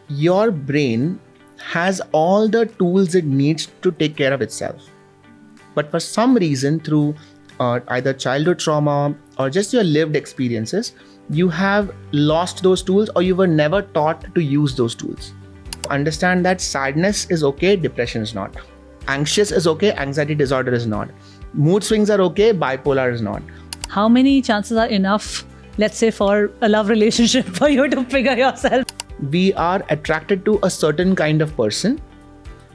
your brain has all the tools it needs to take care of itself. But for some reason, through either childhood trauma or just your lived experiences, you have lost those tools or you were never taught to use those tools. Understand that sadness is okay, depression is not. Anxious is okay, anxiety disorder is not. Mood swings are okay, bipolar is not. How many chances are enough, let's say, for a love relationship for you to figure yourself? We are attracted to a certain kind of person,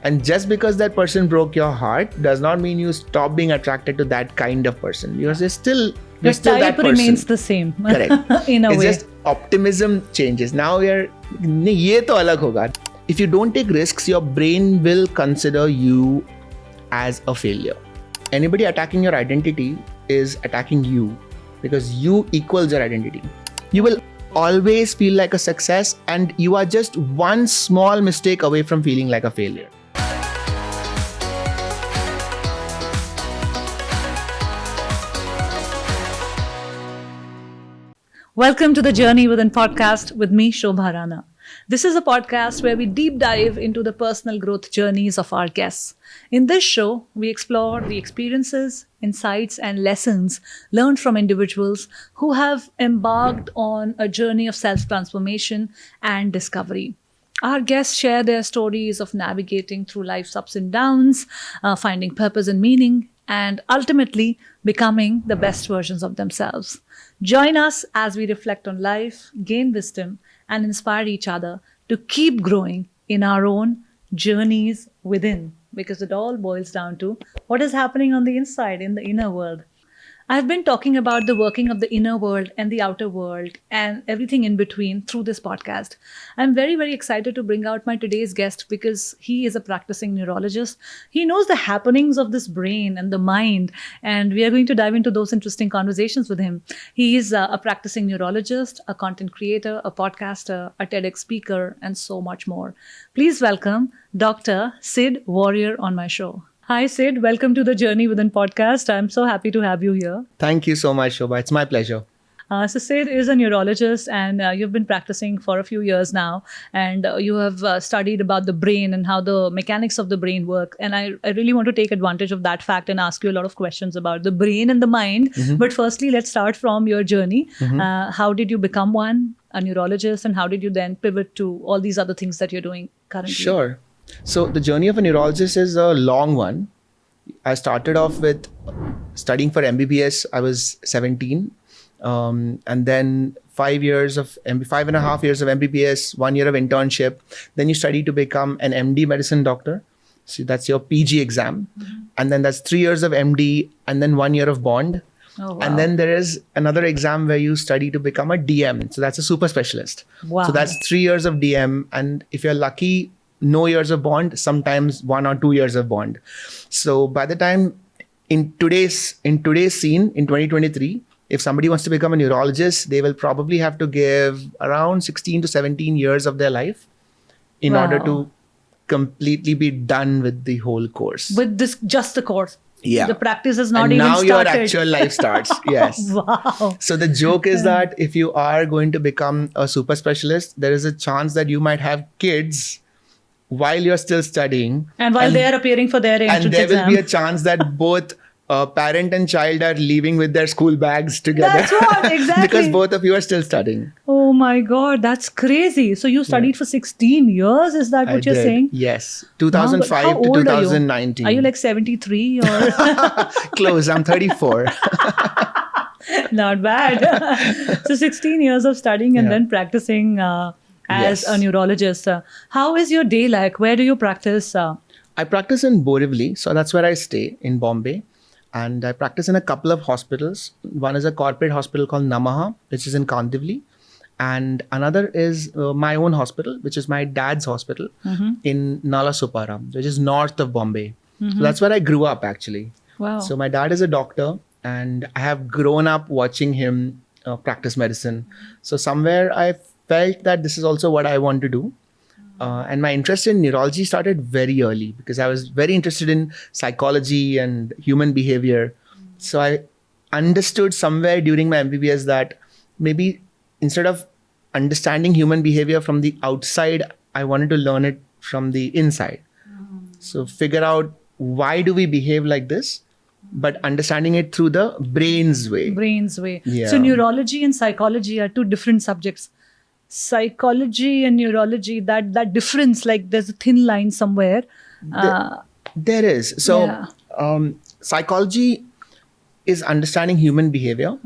and just because that person broke your heart does not mean you stop being attracted to that kind of person. You're still Your that type person. remains the same. Correct. In a It's way. just optimism changes. Now ye to alag hoga. If you don't take risks, your brain will consider you as a failure. Anybody attacking your identity is attacking you because you equals your identity. You will always feel like a success, and you are just one small mistake away from feeling like a failure. Welcome to the Journey Within podcast with me, Shobha Rana. This is a podcast where we deep dive into the personal growth journeys of our guests. In this show, we explore the experiences, insights, and lessons learned from individuals who have embarked on a journey of self-transformation and discovery. Our guests share their stories of navigating through life's ups and downs, finding purpose and meaning, and ultimately becoming the best versions of themselves. Join us as we reflect on life, gain wisdom, and inspire each other to keep growing in our own journeys within, because it all boils down to what is happening on the inside, in the inner world. I've been talking about the working of the inner world and the outer world and everything in between through this podcast. I'm very, very excited to bring out my today's guest because he is a practicing neurologist. He knows the happenings of this brain and the mind, and we are going to dive into those interesting conversations with him. He is a practicing neurologist, a content creator, a podcaster, a TEDx speaker, and so much more. Please welcome Dr. Sid Warrier on my show. Hi, Sid. Welcome to the Journey Within podcast. I'm so happy to have you here. Thank you so much, Shobha. It's my pleasure. So Sid is a neurologist, and you've been practicing for a few years now, and you have studied about the brain and how the mechanics of the brain work. And I really want to take advantage of that fact and ask you a lot of questions about the brain and the mind. Mm-hmm. But firstly, let's start from your journey. Mm-hmm. How did you become a neurologist, and how did you then pivot to all these other things that you're doing currently? Sure. So the journey of a neurologist is a long one. I started off with studying for MBBS. I was 17. And then 5 years of 5.5 years of MBBS, 1 year of internship. Then you study to become an MD medicine doctor. So that's your PG exam. Mm-hmm. And then that's 3 years of MD and then 1 year of bond. Oh, wow. And then there is another exam where you study to become a DM. So that's a super specialist. Wow. So that's 3 years of DM. And if you're lucky, no years of bond, sometimes 1 or 2 years of bond. So by the time in today's scene, in 2023, if somebody wants to become a neurologist, they will probably have to give around 16 to 17 years of their life in order to completely be done with the whole course. With this, just the course. Yeah. The practice has not and even now started. Your actual life starts. Yes. Wow. So the joke is that if you are going to become a super specialist, there is a chance that you might have kids while you're still studying. And while they are appearing for their entrance exam. And there will be a chance that both parent and child are leaving with their school bags together. That's what, exactly. Because both of you are still studying. Oh my God, that's crazy. So you studied for 16 years? Is that what you're saying? Yes. 2005 to 2019. Are you like 73 or? Close. I'm 34. Not bad. So 16 years of studying and then practicing as a neurologist. How is your day like? Where do you practice? I practice in Borivali. So that's where I stay in Bombay. And I practice in a couple of hospitals. One is a corporate hospital called Namaha, which is in Kandivali. And another is my own hospital, which is my dad's hospital in Nalasopara, which is north of Bombay. So that's where I grew up actually. Wow. So my dad is a doctor and I have grown up watching him practice medicine. So somewhere I felt that this is also what I want to do. And my interest in neurology started very early because I was very interested in psychology and human behavior. So I understood somewhere during my MBBS that maybe instead of understanding human behavior from the outside I wanted to learn it from the inside. So figure out why do we behave like this, but understanding it through the brain's way. Brain's way. Yeah. So neurology and psychology are two different subjects. Psychology and neurology, that difference, like there's a thin line somewhere. There is. So Yeah. Psychology is understanding human behavior.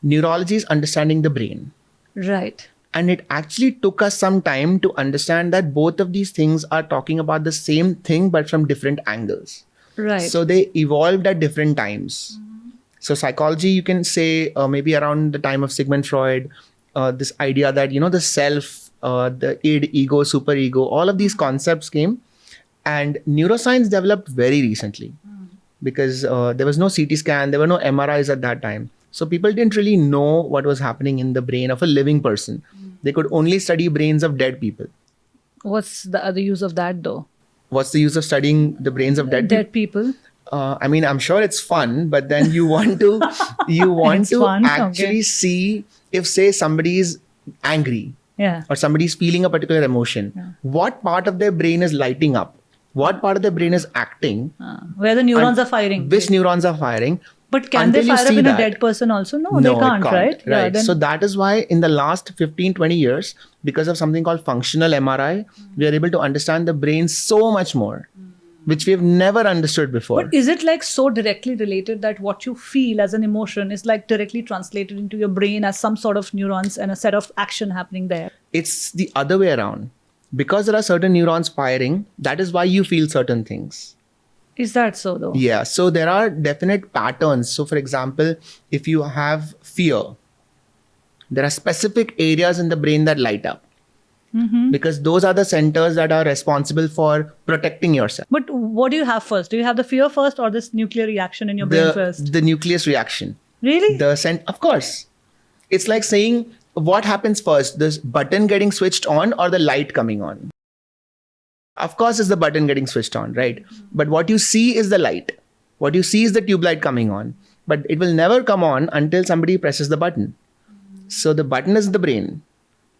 Neurology is understanding the brain. Right. And it actually took us some time to understand that both of these things are talking about the same thing, but from different angles. Right. So they evolved at different times. So psychology, you can say maybe around the time of Sigmund Freud, this idea that, the self, the id, ego, superego, all of these concepts came. And neuroscience developed very recently because there was no CT scan, there were no MRIs at that time. So people didn't really know what was happening in the brain of a living person. They could only study brains of dead people. What's the other use of that though? What's the use of studying the brains of dead people? I mean, I'm sure it's fun, but then you want to fun, actually okay. see if, say, somebody is angry Yeah. or somebody is feeling a particular emotion, what part of their brain is lighting up, what part of their brain is acting, Where the neurons are firing. which neurons are firing. But can they until you fire up see in that. a dead person also? No, No, they it can't, right? Yeah, Right. then, So that is why in the last 15, 20 years, because of something called functional MRI, we are able to understand the brain so much more, which we have never understood before. but is it like so directly related that what you feel as an emotion is like directly translated into your brain as some sort of neurons and a set of action happening there? It's the other way around. Because there are certain neurons firing, that is why you feel certain things. Is that so though? Yeah. So there are definite patterns. So for example, if you have fear, there are specific areas in the brain that light up. Because those are the centers that are responsible for protecting yourself. But what do you have first? Do you have the fear first or this nuclear reaction in your brain first? The nucleus reaction. Really? Of course. It's like saying, what happens first? This button getting switched on or the light coming on? Of course, it's the button getting switched on, right? But what you see is the light. What you see is the tube light coming on. But it will never come on until somebody presses the button. So the button is the brain.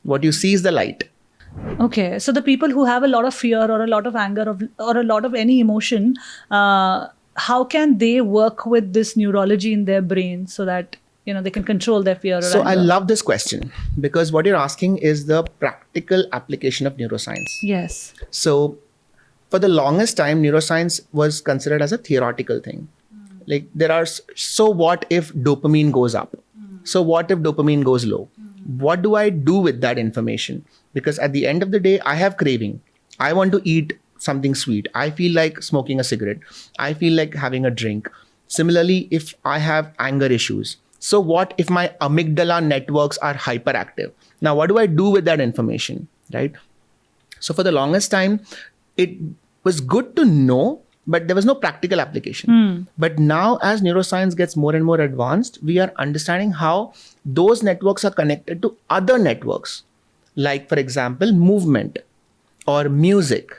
What you see is the light. Okay, so the people who have a lot of fear or a lot of anger or a lot of any emotion, how can they work with this neurology in their brain so that they can control their fear or So anger? I love this question because what you're asking is the practical application of neuroscience. Yes. So for the longest time, neuroscience was considered as a theoretical thing. Like so what if dopamine goes up? So what if dopamine goes low? What do I do with that information? Because at the end of the day, I have craving. I want to eat something sweet. I feel like smoking a cigarette. I feel like having a drink. Similarly, if I have anger issues, so what if my amygdala networks are hyperactive? Now, what do I do with that information, right? So for the longest time, it was good to know, but there was no practical application. But now as neuroscience gets more and more advanced, we are understanding how those networks are connected to other networks, like, for example, movement or music.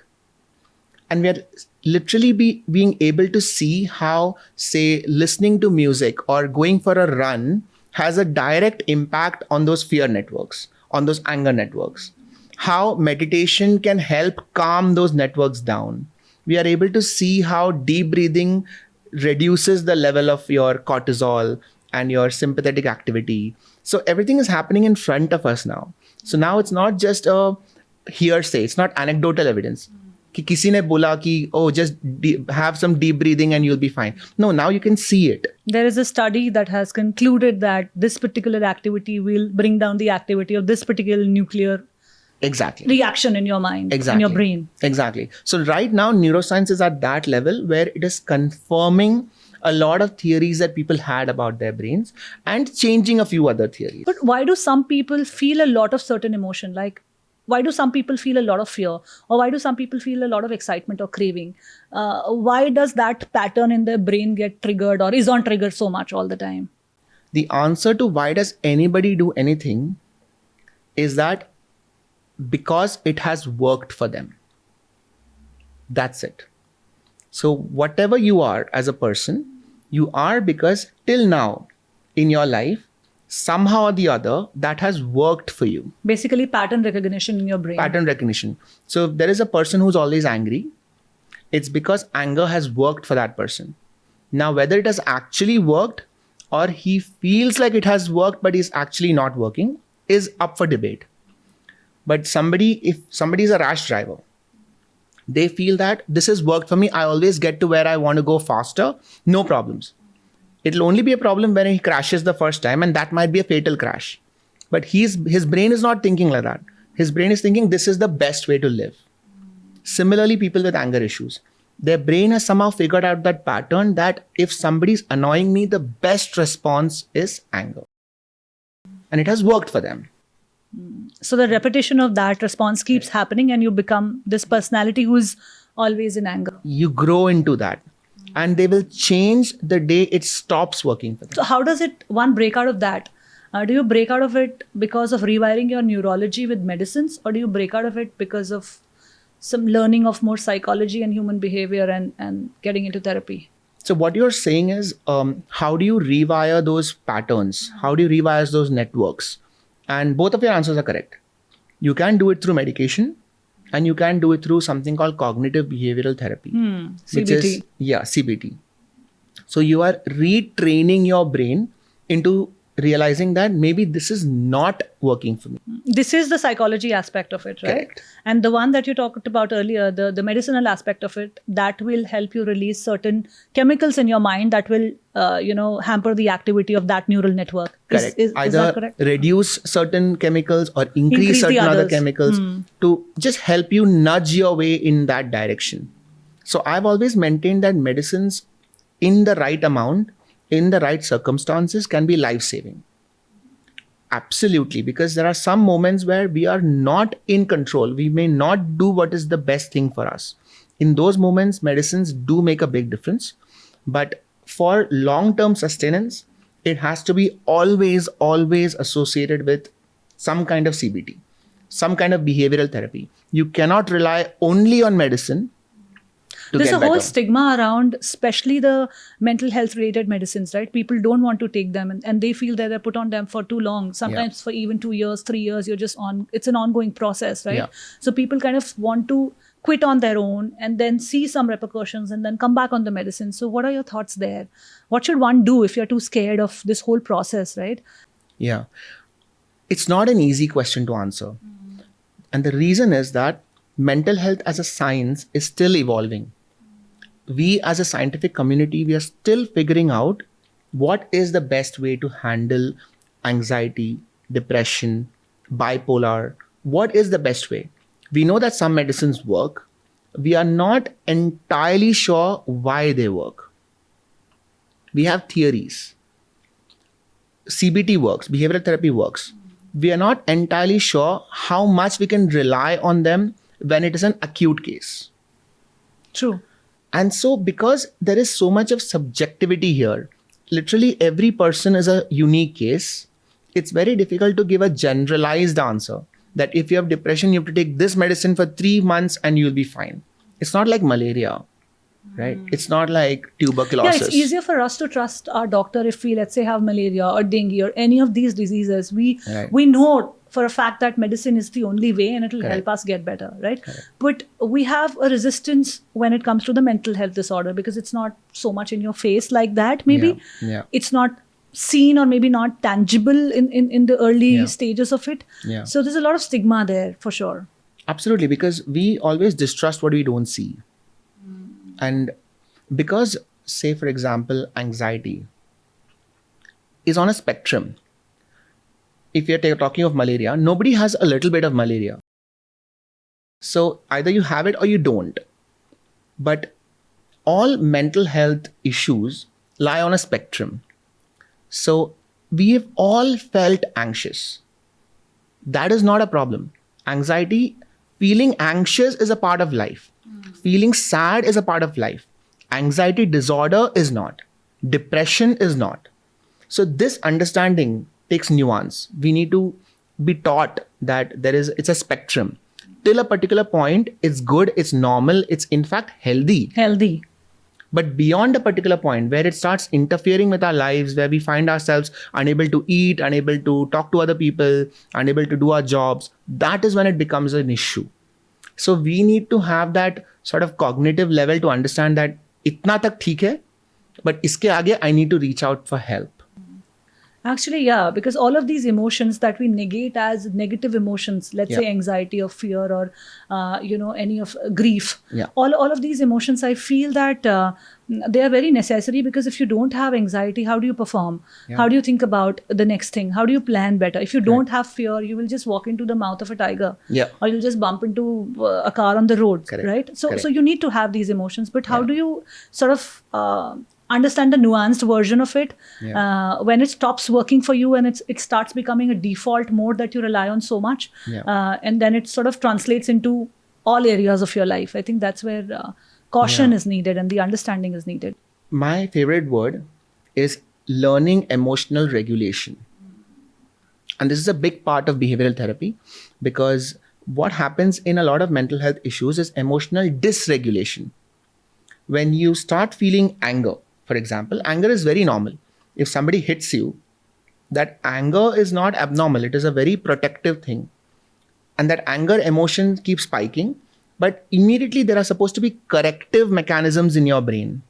And we are literally being able to see how, say, listening to music or going for a run has a direct impact on those fear networks, on those anger networks. How meditation can help calm those networks down. We are able to see how deep breathing reduces the level of your cortisol and your sympathetic activity. So everything is happening in front of us now. So now it's not just a hearsay, it's not anecdotal evidence. कि किसी ने बोला कि just have some deep breathing and you'll be fine. No, now you can see it. There is a study that has concluded that this particular activity will bring down the activity of this particular nuclear reaction in your mind, in your brain. Exactly. So right now, neuroscience is at that level where it is confirming a lot of theories that people had about their brains and changing a few other theories. But why do some people feel a lot of certain emotion? Like, why do some people feel a lot of fear? Or why do some people feel a lot of excitement or craving? Why does that pattern in their brain get triggered or is on trigger so much all the time? The answer to why does anybody do anything is that because it has worked for them. That's it. So whatever you are as a person, you are because till now in your life, somehow or the other that has worked for you. Basically, pattern recognition in your brain. Pattern recognition. So if there is a person who's always angry, it's because anger has worked for that person. Now, whether it has actually worked or he feels like it has worked but is actually not working is up for debate. But if somebody is a rash driver, they feel that this has worked for me. I always get to where I want to go faster. No problems. It'll only be a problem when he crashes the first time, and that might be a fatal crash. But his brain is not thinking like that. His brain is thinking this is the best way to live. Similarly, people with anger issues, their brain has somehow figured out that pattern that if somebody's annoying me, the best response is anger. And it has worked for them. So the repetition of that response keeps happening and you become this personality who's always in anger. You grow into that. And they will change the day it stops working for them. So how does one break out of that? Do you break out of it because of rewiring your neurology with medicines, or do you break out of it because of some learning of more psychology and human behavior and getting into therapy? So what you're saying is, how do you rewire those patterns? How do you rewire those networks? And both of your answers are correct. You can do it through medication, and you can do it through something called Cognitive Behavioral Therapy. CBT. CBT. So you are retraining your brain into realizing that maybe this is not working for me. This is the psychology aspect of it, right? Correct. And the one that you talked about earlier, the medicinal aspect of it, that will help you release certain chemicals in your mind that will, hamper the activity of that neural network. Correct. Is that correct? Reduce certain chemicals or increase certain other chemicals to just help you nudge your way in that direction. So I've always maintained that medicines in the right amount, in the right circumstances, can be life-saving. Absolutely, because there are some moments where we are not in control. We may not do what is the best thing for us. In those moments, medicines do make a big difference. But for long-term sustenance, it has to be always associated with some kind of CBT, some kind of behavioral therapy. You cannot rely only on medicine. There's a whole stigma around, especially the mental health related medicines, right? People don't want to take them and they feel that they're put on them for too long. Sometimes for even 2 years, 3 years, you're just on, it's an ongoing process, right? Yeah. So people kind of want to quit on their own and then see some repercussions and then come back on the medicine. So what are your thoughts there? What should one do if you're too scared of this whole process, right? Yeah. It's not an easy question to answer. And the reason is that mental health as a science is still evolving. We as a scientific community, we are still figuring out what is the best way to handle anxiety, depression, bipolar. What is the best way? We know that some medicines work. We are not entirely sure why they work. We have theories. CBT works, behavioral therapy works. We are not entirely sure how much we can rely on them when it is an acute case. True. And so because there is so much of subjectivity here, literally every person is a unique case. It's very difficult to give a generalized answer that if you have depression, you have to take this medicine for 3 months and you'll be fine. It's not like malaria, right? It's not like tuberculosis. Yeah, it's easier for us to trust our doctor if we, let's say, have malaria or dengue or any of these diseases. We know for a fact that medicine is the only way and it will help us get better, right? Correct. But we have a resistance when it comes to the mental health disorder because it's not so much in your face like that. Maybe it's not seen or maybe not tangible in the early stages of it. Yeah. So there's a lot of stigma there for sure. Absolutely, because we always distrust what we don't see. And because, say, for example, anxiety is on a spectrum. If you're talking of malaria, nobody has a little bit of malaria. So either you have it or you don't. But all mental health issues lie on a spectrum. So we have all felt anxious. That is not a problem. Anxiety, feeling anxious is a part of life. Feeling sad is a part of life. Anxiety disorder is not. Depression is not. So this understanding takes nuance. We need to be taught that it's a spectrum. Till a particular point, it's good, it's normal, it's in fact healthy. Healthy. But beyond a particular point where it starts interfering with our lives, where we find ourselves unable to eat, unable to talk to other people, unable to do our jobs, that is when it becomes an issue. So we need to have that sort of cognitive level to understand that itna tak theek hai, but iske aage I need to reach out for help. Actually, yeah, because all of these emotions that we negate as negative emotions, let's say anxiety or fear or, any of grief, all of these emotions, I feel that they are very necessary, because if you don't have anxiety, how do you perform? How do you think about the next thing? How do you plan better? If you don't have fear, you will just walk into the mouth of a tiger, or you'll just bump into a car on the road, right? So you need to have these emotions, but how do you sort of understand the nuanced version of it when it stops working for you and it starts becoming a default mode that you rely on so much, and then it sort of translates into all areas of your life. I think that's where caution is needed and the understanding is needed. My favorite word is learning emotional regulation. And this is a big part of behavioral therapy, because what happens in a lot of mental health issues is emotional dysregulation. When you start feeling anger, for example, anger is very normal. If somebody hits you, that anger is not abnormal. It is a very protective thing. And that anger emotion keeps spiking. But immediately there are supposed to be corrective mechanisms in your brain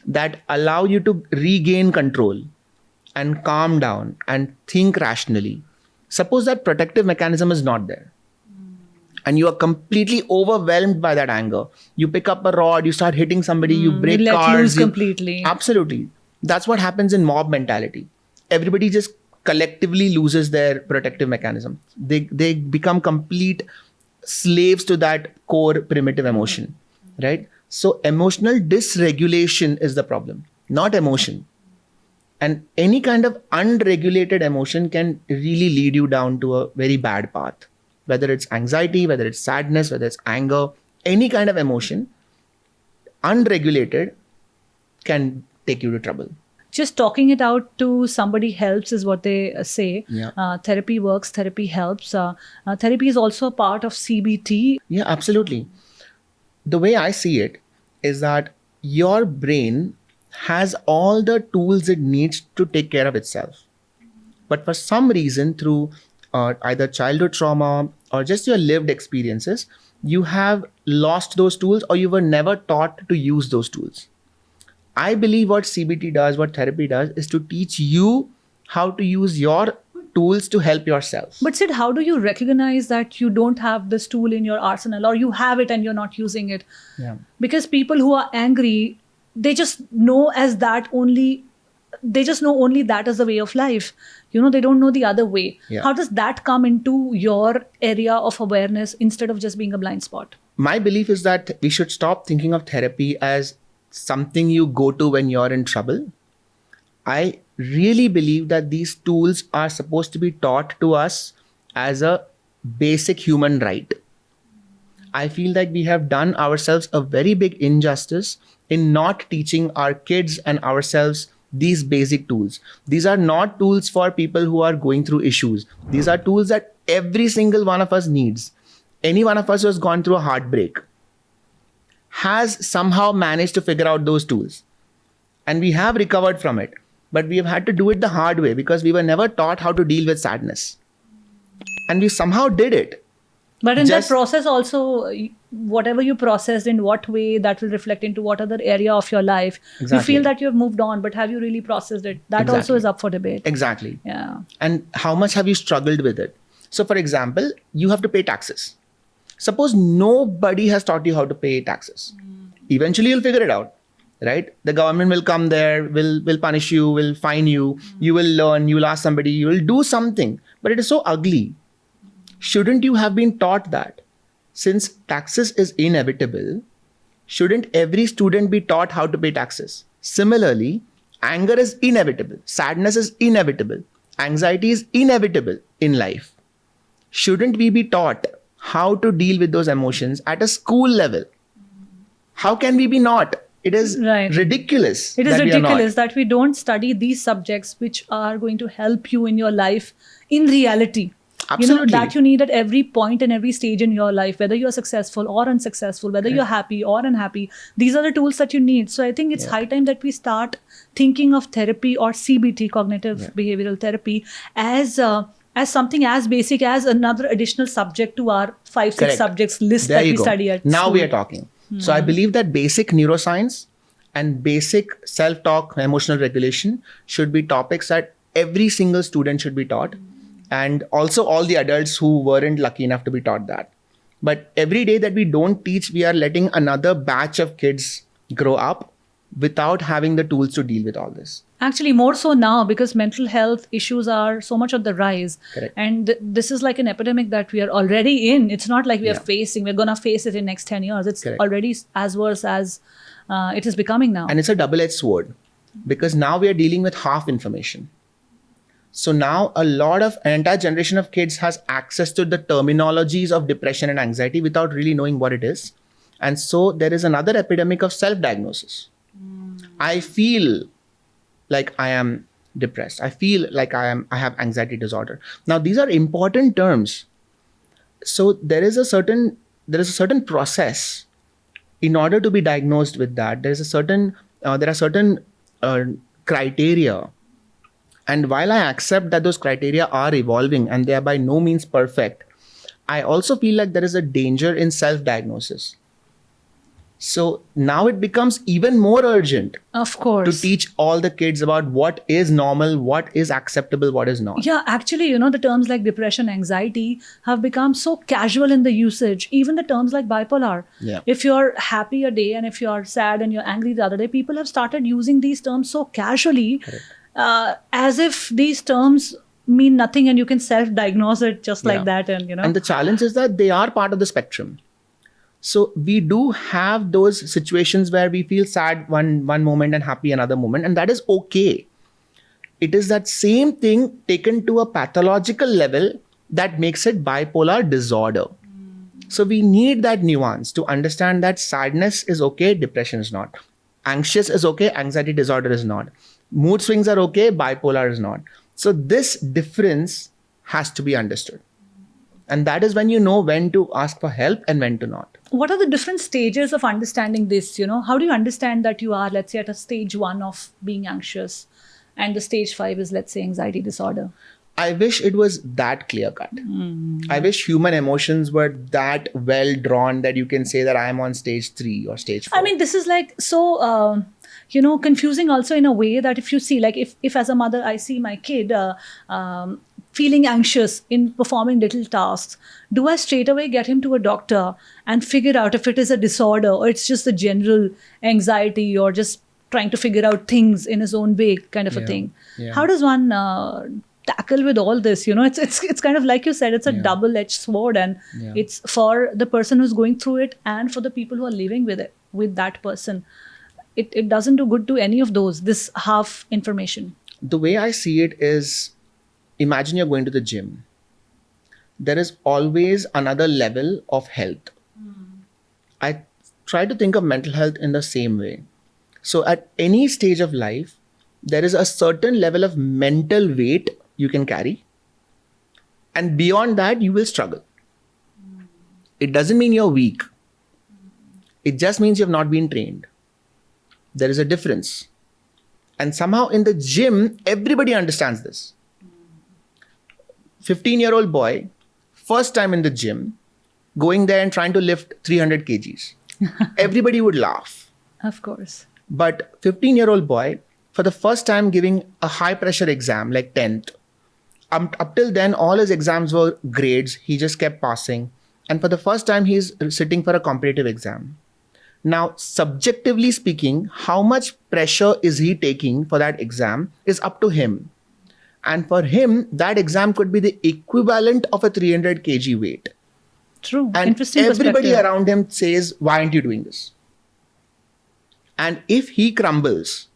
that allow you to regain control and calm down and think rationally. Suppose that protective mechanism is not there, and you are completely overwhelmed by that anger. You pick up a rod, you start hitting somebody, you break you let cars. Loose completely. Absolutely. That's what happens in mob mentality. Everybody just collectively loses their protective mechanism. They become complete slaves to that core primitive emotion, right? So emotional dysregulation is the problem, not emotion. And any kind of unregulated emotion can really lead you down to a very bad path. Whether it's anxiety, whether it's sadness, whether it's anger, any kind of emotion, unregulated, can take you to trouble. Just talking it out to somebody helps is what they say. Therapy works, therapy helps. Therapy is also a part of CBT. Yeah, absolutely. The way I see it is that your brain has all the tools it needs to take care of itself. But for some reason, through either childhood trauma or just your lived experiences, you have lost those tools, or you were never taught to use those tools. I believe what CBT does, what therapy does, is to teach you how to use your tools to help yourself. But Sid, how do you recognize that you don't have this tool in your arsenal, or you have it and you're not using it? Because people who are angry, they just know only that as the way of life. They don't know the other way. How does that come into your area of awareness instead of just being a blind spot? My belief is that we should stop thinking of therapy as something you go to when you're in trouble. I really believe that these tools are supposed to be taught to us as a basic human right. I feel like we have done ourselves a very big injustice in not teaching our kids and ourselves these basic tools. These are not tools for people who are going through issues. These are tools that every single one of us needs. Any one of us who has gone through a heartbreak has somehow managed to figure out those tools. And we have recovered from it. But we have had to do it the hard way, because we were never taught how to deal with sadness. And we somehow did it. But in that process also, whatever you processed, in what way that will reflect into what other area of your life. You feel that you have moved on, but have you really processed it? That also is up for debate. Exactly. Yeah. And how much have you struggled with it? So for example, you have to pay taxes. Suppose nobody has taught you how to pay taxes. Eventually you'll figure it out, right? The government will come there, will punish you, will fine you, you will learn, you will ask somebody, you will do something. But it is so ugly. Shouldn't you have been taught that? Since taxes is inevitable, shouldn't every student be taught how to pay taxes? Similarly, anger is inevitable. Sadness is inevitable. Anxiety is inevitable in life. Shouldn't we be taught how to deal with those emotions at a school level? How can we be not? It is ridiculous. It is ridiculous that we don't study these subjects which are going to help you in your life in reality. Absolutely. That you need at every point and every stage in your life, whether you're successful or unsuccessful, whether you're happy or unhappy. These are the tools that you need. So I think it's high time that we start thinking of therapy or CBT, cognitive behavioral therapy, as something as basic as another additional subject to our 5-6 Correct. subjects list There that you we go. study at Now school. we are talking. So I believe that basic neuroscience and basic self-talk, emotional regulation should be topics that every single student should be taught. And also all the adults who weren't lucky enough to be taught that. But every day that we don't teach, we are letting another batch of kids grow up without having the tools to deal with all this. Actually, more so now, because mental health issues are so much on the rise. Correct. And this is like an epidemic that we are already in. It's not like we're Yeah. we're going to face it in next 10 years. It's Correct. already as worse as it is becoming now. And it's a double-edged sword because now we are dealing with half information. So now an entire generation of kids has access to the terminologies of depression and anxiety without really knowing what it is. And so there is another epidemic of self-diagnosis. I feel like I am depressed. I feel like I have anxiety disorder. Now these are important terms. So there is a certain process in order to be diagnosed with that. There are certain criteria. And while I accept that those criteria are evolving and they are by no means perfect, I also feel like there is a danger in self-diagnosis. So now it becomes even more urgent Of to course. teach all the kids about what is normal, what is acceptable, what is not. Yeah, actually, the terms like depression, anxiety have become so casual in the usage. Even the terms like bipolar. Yeah. If you're happy a day and if you're sad and you're angry the other day, people have started using these terms so casually, as if these terms mean nothing and you can self-diagnose it just like that. And the challenge is that they are part of the spectrum. So we do have those situations where we feel sad one moment and happy another moment, and that is okay. It is that same thing taken to a pathological level that makes it bipolar disorder. So we need that nuance to understand that sadness is okay, depression is not. Anxious is okay, anxiety disorder is not. Mood swings are okay, bipolar is not. So this difference has to be understood. And that is when you know when to ask for help and when to not. What are the different stages of understanding this? How do you understand that you are, let's say, at a stage 1 of being anxious and the stage 5 is, let's say, anxiety disorder? I wish it was that clear cut. I wish human emotions were that well drawn that you can say that I am on stage 3 or stage 4. I mean, this is like so, confusing also in a way that if you see, like if as a mother, I see my kid feeling anxious in performing little tasks, do I straight away get him to a doctor and figure out if it is a disorder or it's just a general anxiety or just trying to figure out things in his own way kind of a thing? Yeah. How does one tackle with all this? It's kind of like you said, it's a double-edged sword, and it's for the person who's going through it and for the people who are living with that person. It doesn't do good to any of those, this half information. The way I see it is, imagine you're going to the gym. There is always another level of health. I try to think of mental health in the same way. So at any stage of life, there is a certain level of mental weight you can carry. And beyond that, you will struggle. It doesn't mean you're weak. It just means you've not been trained. There is a difference. And somehow in the gym, everybody understands this. 15-year-old boy, first time in the gym, going there and trying to lift 300 kgs. Everybody would laugh. Of course. But 15-year-old boy, for the first time giving a high pressure exam, like 10th, up till then, all his exams were grades. He just kept passing. And for the first time, he's sitting for a competitive exam. Now, subjectively speaking, how much pressure is he taking for that exam is up to him. And for him, that exam could be the equivalent of a 300 kg weight. True. And Interesting everybody perspective. around him says, why aren't you doing this? And if he crumbles,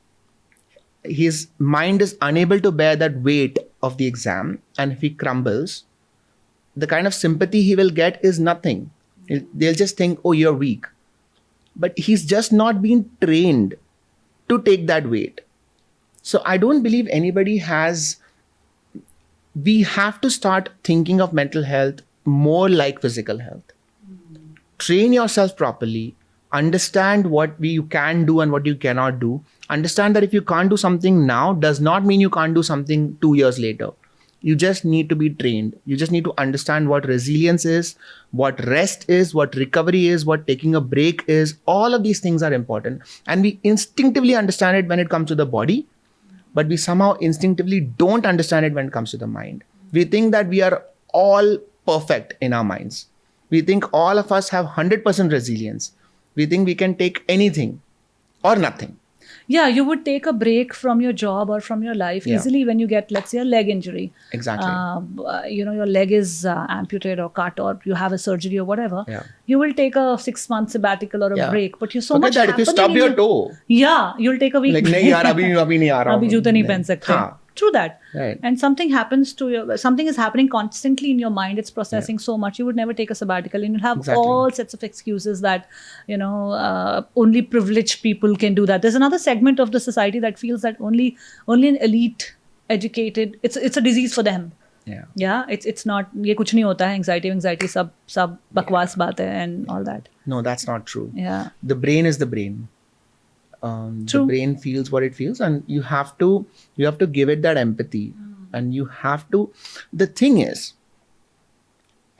his mind is unable to bear that weight of the exam. And if he crumbles, the kind of sympathy he will get is nothing. They'll just think, oh, you're weak. But he's just not been trained to take that weight. So I don't believe anybody has we have to start thinking of mental health more like physical health. Train yourself properly, understand what you can do and what you cannot do. Understand that if you can't do something now, does not mean you can't do something 2 years later. You just need to be trained. You just need to understand what resilience is, what rest is, what recovery is, what taking a break is. All of these things are important. And we instinctively understand it when it comes to the body, but we somehow instinctively don't understand it when it comes to the mind. We think that we are all perfect in our minds. We think all of us have 100% resilience. We think we can take anything or nothing. Yeah, you would take a break from your job or from your life easily when you get, let's say, a leg injury. Exactly. Your leg is amputated or cut, or you have a surgery or whatever. Yeah. You will take a 6-month sabbatical or a break, but you so much that if you stub your toe. Yeah, you'll take a week. Like, nahi yaar, abhi nahi aa raha Abhi hoon. juta nahi pehen sakte. Haan. True that. Right. And something happens to your, something is happening constantly in your mind. It's processing so much. You would never take a sabbatical, and you'll have all sets of excuses that, only privileged people can do that. There's another segment of the society that feels that only an elite, educated, it's a disease for them. Yeah. It's not, ye kuch nahi hota hai, anxiety, sab bakwas baat hai and all that. No, that's not true. Yeah. The brain is the brain. The brain feels what it feels, and you have to give it that empathy. And you have to, the thing is,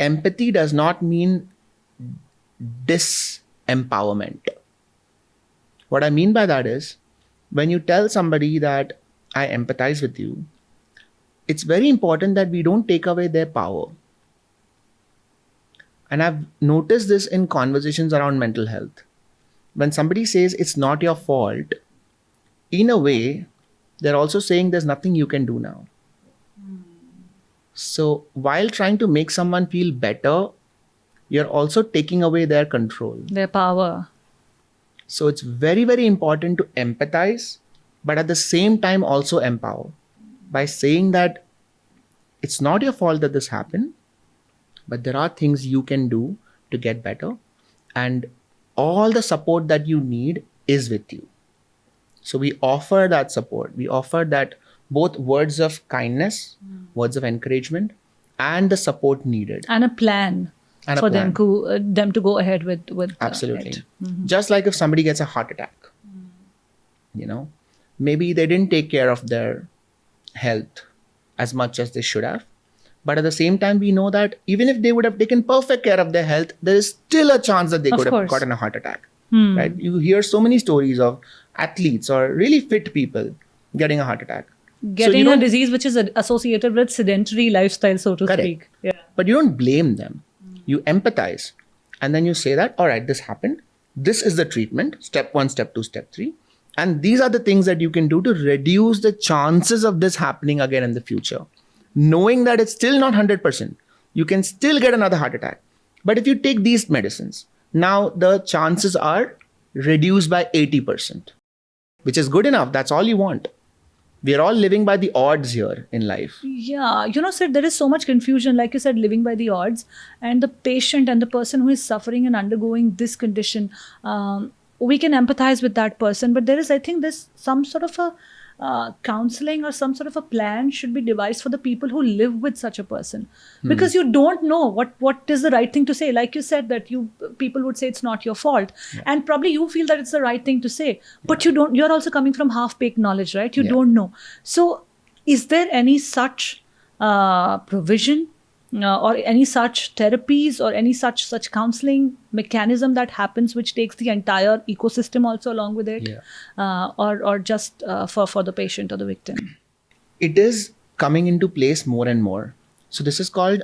empathy does not mean disempowerment. What I mean by that is, when you tell somebody that I empathize with you, it's very important that we don't take away their power. And I've noticed this in conversations around mental health. When somebody says it's not your fault, in a way, they're also saying there's nothing you can do now. So while trying to make someone feel better, you're also taking away their control. Their power. So it's very, very important to empathize, but at the same time also empower by saying that it's not your fault that this happened, but there are things you can do to get better. And all the support that you need is with you. So we offer that support. We offer that both words of kindness, words of encouragement, and the support needed. And a plan for them to go ahead with Absolutely. it. Just like if somebody gets a heart attack, maybe they didn't take care of their health as much as they should have. But at the same time, we know that even if they would have taken perfect care of their health, there is still a chance that they could have gotten a heart attack. Right? You hear so many stories of athletes or really fit people getting a heart attack. Getting a disease which is associated with sedentary lifestyle, so to speak. Yeah. But you don't blame them. You empathize. And then you say that, all right, this happened. This is the treatment. Step 1, step 2, step 3. And these are the things that you can do to reduce the chances of this happening again in the future. Knowing that it's still not 100%. You can still get another heart attack. But if you take these medicines, now the chances are reduced by 80%, which is good enough. That's all you want. We are all living by the odds here in life. Yeah. Sid, there is so much confusion, like you said, living by the odds. And the patient and the person who is suffering and undergoing this condition, we can empathize with that person. But there is, I think, there's some sort of a counseling or some sort of a plan should be devised for the people who live with such a person, because you don't know what is the right thing to say. Like you said, that people would say it's not your fault, and probably you feel that it's the right thing to say, but you're also coming from half-baked knowledge, right? You don't know. So is there any such provision or any such therapies or any such counseling mechanism that happens which takes the entire ecosystem also along with it, or just for the patient or the victim? It is coming into place more and more. So this is called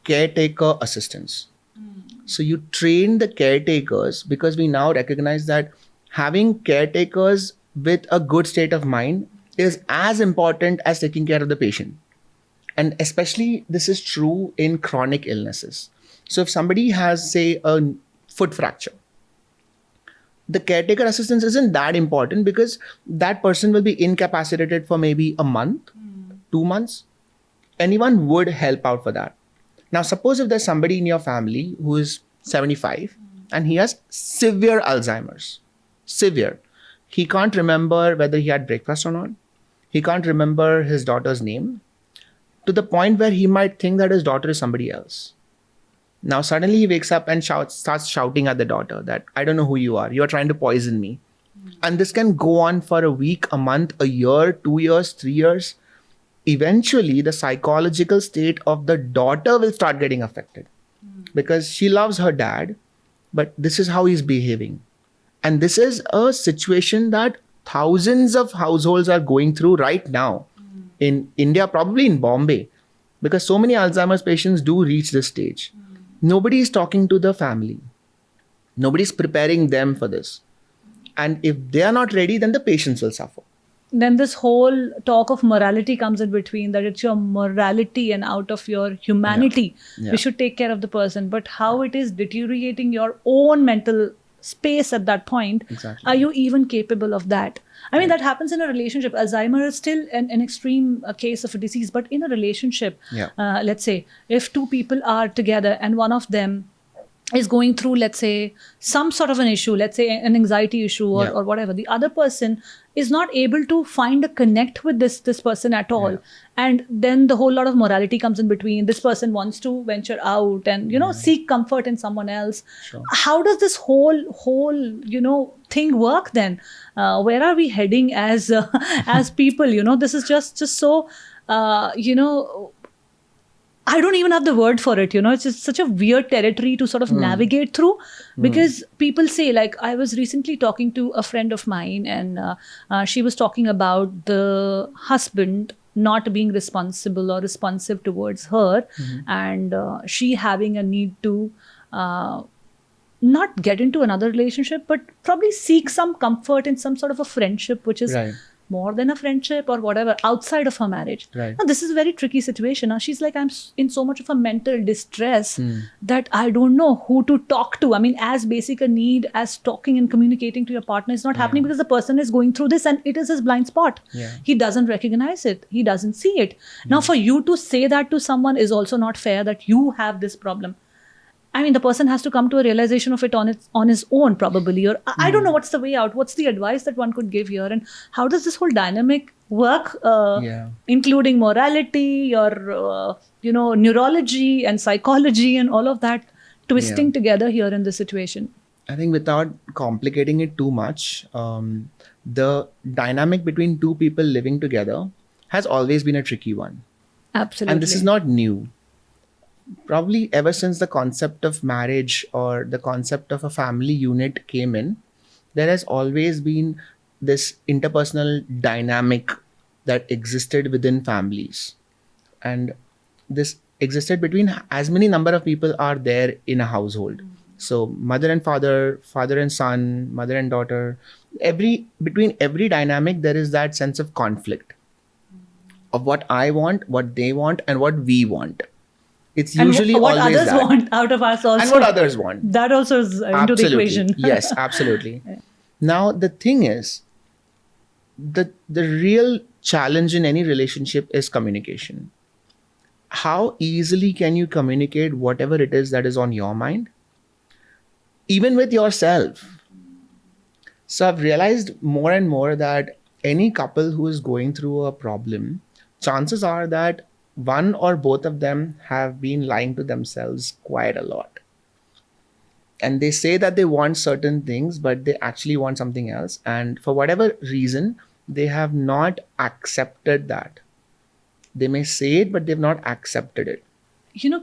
caretaker assistance. So you train the caretakers, because we now recognize that having caretakers with a good state of mind is as important as taking care of the patient. And especially this is true in chronic illnesses. So if somebody has, say, a foot fracture, the caretaker assistance isn't that important, because that person will be incapacitated for maybe a month, 2 months. Anyone would help out for that. Now, suppose if there's somebody in your family who is 75 and he has severe Alzheimer's, severe. He can't remember whether he had breakfast or not. He can't remember his daughter's name. to the point where he might think that his daughter is somebody else. Now suddenly he wakes up and starts shouting at the daughter that, I don't know who you are. You are trying to poison me. And this can go on for a week, a month, a year, 2 years, 3 years. Eventually, the psychological state of the daughter will start getting affected because she loves her dad, but this is how he's behaving. And this is a situation that thousands of households are going through right now in India, probably in Bombay, because so many Alzheimer's patients do reach this stage. Nobody is talking to the family. Nobody's preparing them for this. And if they are not ready, then the patients will suffer. Then this whole talk of morality comes in between, that it's your morality and out of your humanity, we should take care of the person. But how it is deteriorating your own mental space at that point, are you even capable of that? I mean, that happens in a relationship. Alzheimer is still an extreme case of a disease, but in a relationship, let's say, if two people are together and one of them is going through, let's say, some sort of an issue, let's say an anxiety issue or whatever, the other person is not able to find a connect with this person at all. And then the whole lot of morality comes in between. This person wants to venture out and, seek comfort in someone else. How does this whole, thing work then? Where are we heading as people? This is just so, I don't even have the word for it, It's just such a weird territory to sort of navigate through, because people say, like, I was recently talking to a friend of mine and she was talking about the husband not being responsible or responsive towards her, and she having a need to not get into another relationship, but probably seek some comfort in some sort of a friendship, which is more than a friendship or whatever, outside of her marriage. Now, this is a very tricky situation. Now, she's like, I'm in so much of a mental distress that I don't know who to talk to. I mean, as basic a need as talking and communicating to your partner is not happening because the person is going through this and it is his blind spot. He doesn't recognize it. He doesn't see it. Now, for you to say that to someone is also not fair, that you have this problem. I mean, the person has to come to a realization of it on his own, probably. Or I don't know what's the way out. What's the advice that one could give here? And how does this whole dynamic work, including morality or, neurology and psychology and all of that twisting together here in this situation? I think without complicating it too much, the dynamic between two people living together has always been a tricky one. Absolutely. And this is not new. Probably ever since the concept of marriage or the concept of a family unit came in, there has always been this interpersonal dynamic that existed within families. And this existed between as many number of people are there in a household. So mother and father, father and son, mother and daughter, between every dynamic, there is that sense of conflict of what I want, what they want, and what we want. It's usually what always others that. want out of us also. And what others want. That also is into the equation. Yes, absolutely. Now, the thing is, the real challenge in any relationship is communication. How easily can you communicate whatever it is that is on your mind? Even with yourself. So I've realized more and more that any couple who is going through a problem, chances are that one or both of them have been lying to themselves quite a lot. And they say that they want certain things, but they actually want something else. And for whatever reason, they have not accepted that. They may say it, but they've not accepted it.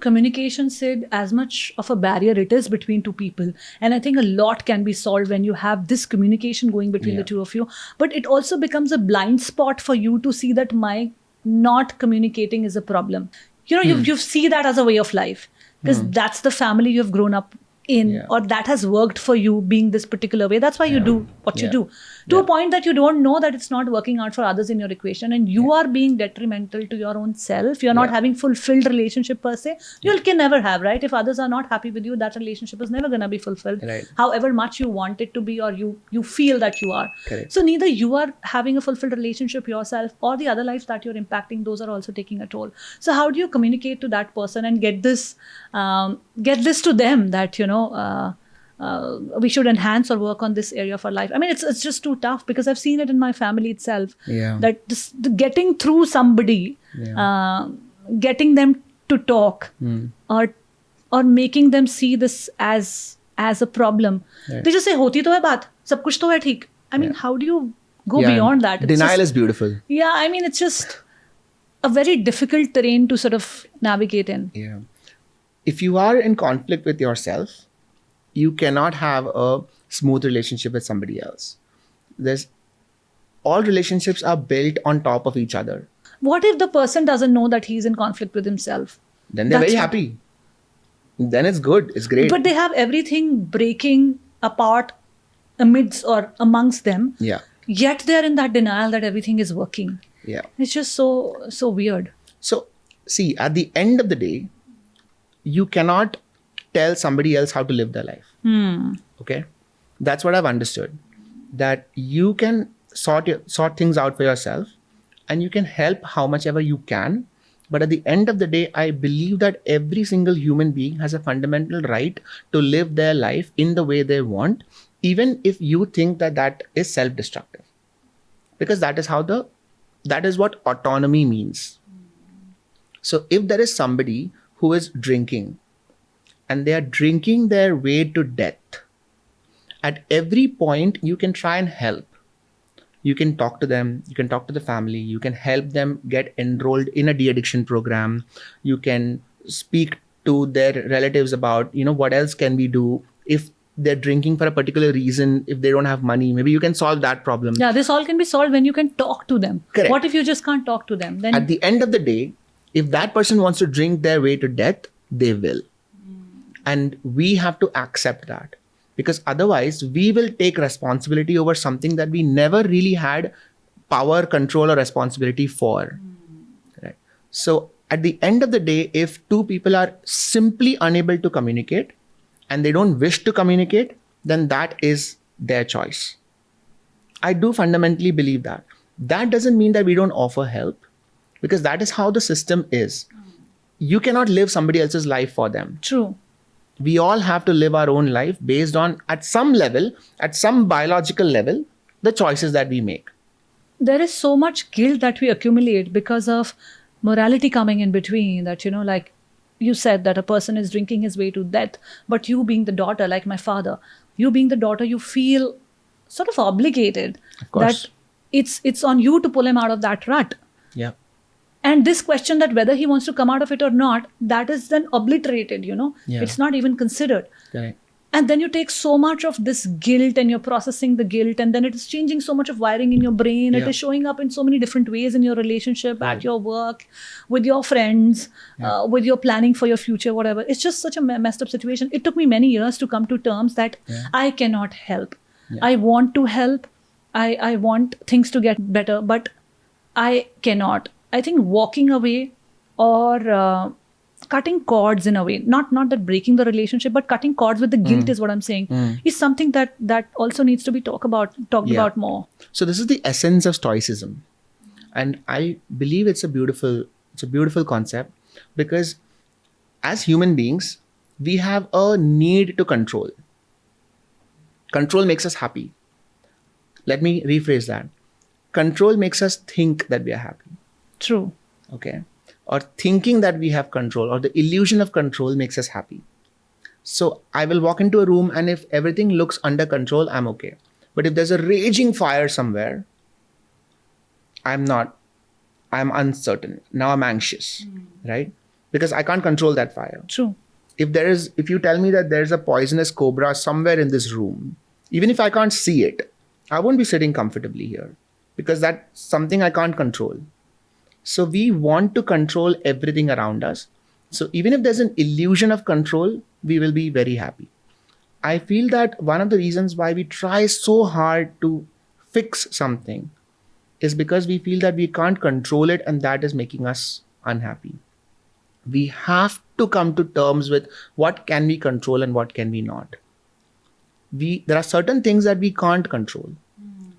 Communication, Sid, as much of a barrier it is between two people. And I think a lot can be solved when you have this communication going between the two of you. But it also becomes a blind spot for you to see that my not communicating is a problem. You see that as a way of life because that's the family you've grown up in, or that has worked for you being this particular way. That's why you do what you do. To a point that you don't know that it's not working out for others in your equation, and you are being detrimental to your own self. You're not having fulfilled relationship per se. You can never have, right? If others are not happy with you, that relationship is never going to be fulfilled. Right. However much you want it to be, or you feel that you are. Correct. So neither you are having a fulfilled relationship yourself, or the other lives that you're impacting, those are also taking a toll. So how do you communicate to that person and get this to them that, we should enhance or work on this area of our life? I mean, it's just too tough because I've seen it in my family itself. That the getting through somebody getting them to talk or making them see this as a problem. Right. They just say, hoti to hai baat, sab kuch to hai theek. I mean, how do you go beyond that? It's Denial just, is beautiful. Yeah, I mean, it's just a very difficult terrain to sort of navigate in. Yeah. If you are in conflict with yourself, you cannot have a smooth relationship with somebody else. All relationships are built on top of each other. What if the person doesn't know that he's in conflict with himself? Then they're very happy. Then it's good. It's great. But they have everything breaking apart amidst or amongst them. Yeah. Yet they're in that denial that everything is working. Yeah. It's just so weird. So, see, at the end of the day, you cannot tell somebody else how to live their life. Okay? That's what I've understood. That you can sort things out for yourself and you can help how much ever you can. But at the end of the day, I believe that every single human being has a fundamental right to live their life in the way they want, even if you think that is self-destructive. Because that is what autonomy means. So if there is somebody who is drinking and they are drinking their way to death, at every point you can try and help. You can talk to them, you can talk to the family, you can help them get enrolled in a de-addiction program. You can speak to their relatives about, what else can we do if they're drinking for a particular reason, if they don't have money, maybe you can solve that problem. Yeah, this all can be solved when you can talk to them. Correct. What if you just can't talk to them? Then at the end of the day, if that person wants to drink their way to death, they will. And we have to accept that. Because otherwise, we will take responsibility over something that we never really had power, control, or responsibility for. Right? So at the end of the day, if two people are simply unable to communicate and they don't wish to communicate, then that is their choice. I do fundamentally believe that. That doesn't mean that we don't offer help, because that is how the system is. You cannot live somebody else's life for them. True. We all have to live our own life based on, at some level, at some biological level, the choices that we make. There is so much guilt that we accumulate because of morality coming in between, that, like you said, that a person is drinking his way to death, but you being the daughter, like my father, you being the daughter, you feel sort of obligated that it's on you to pull him out of that rut. Yeah. And this question that whether he wants to come out of it or not, that is then obliterated, Yeah. It's not even considered. Correct. And then you take so much of this guilt and you're processing the guilt, and then it is changing so much of wiring in your brain. Yeah. It is showing up in so many different ways in your relationship, at your work, with your friends, with your planning for your future, whatever. It's just such a messed up situation. It took me many years to come to terms that I cannot help. Yeah. I want to help. I want things to get better, but I cannot. I think walking away or cutting cords in a way, not that breaking the relationship, but cutting cords with the guilt is what I'm saying, is something that also needs to be talked about more. So this is the essence of stoicism. And I believe it's a beautiful concept, because as human beings, we have a need to control. Control makes us happy. Let me rephrase that. Control makes us think that we are happy. True. Okay. Or thinking that we have control, or the illusion of control, makes us happy. So I will walk into a room, and if everything looks under control, I'm okay. But if there's a raging fire somewhere, I'm uncertain. Now I'm anxious, right? Because I can't control that fire. True. If you tell me that there's a poisonous cobra somewhere in this room, even if I can't see it, I won't be sitting comfortably here, because that's something I can't control. So we want to control everything around us. So even if there's an illusion of control, we will be very happy. I feel that one of the reasons why we try so hard to fix something is because we feel that we can't control it, and that is making us unhappy. We have to come to terms with what can we control and what can we not. There are certain things that we can't control.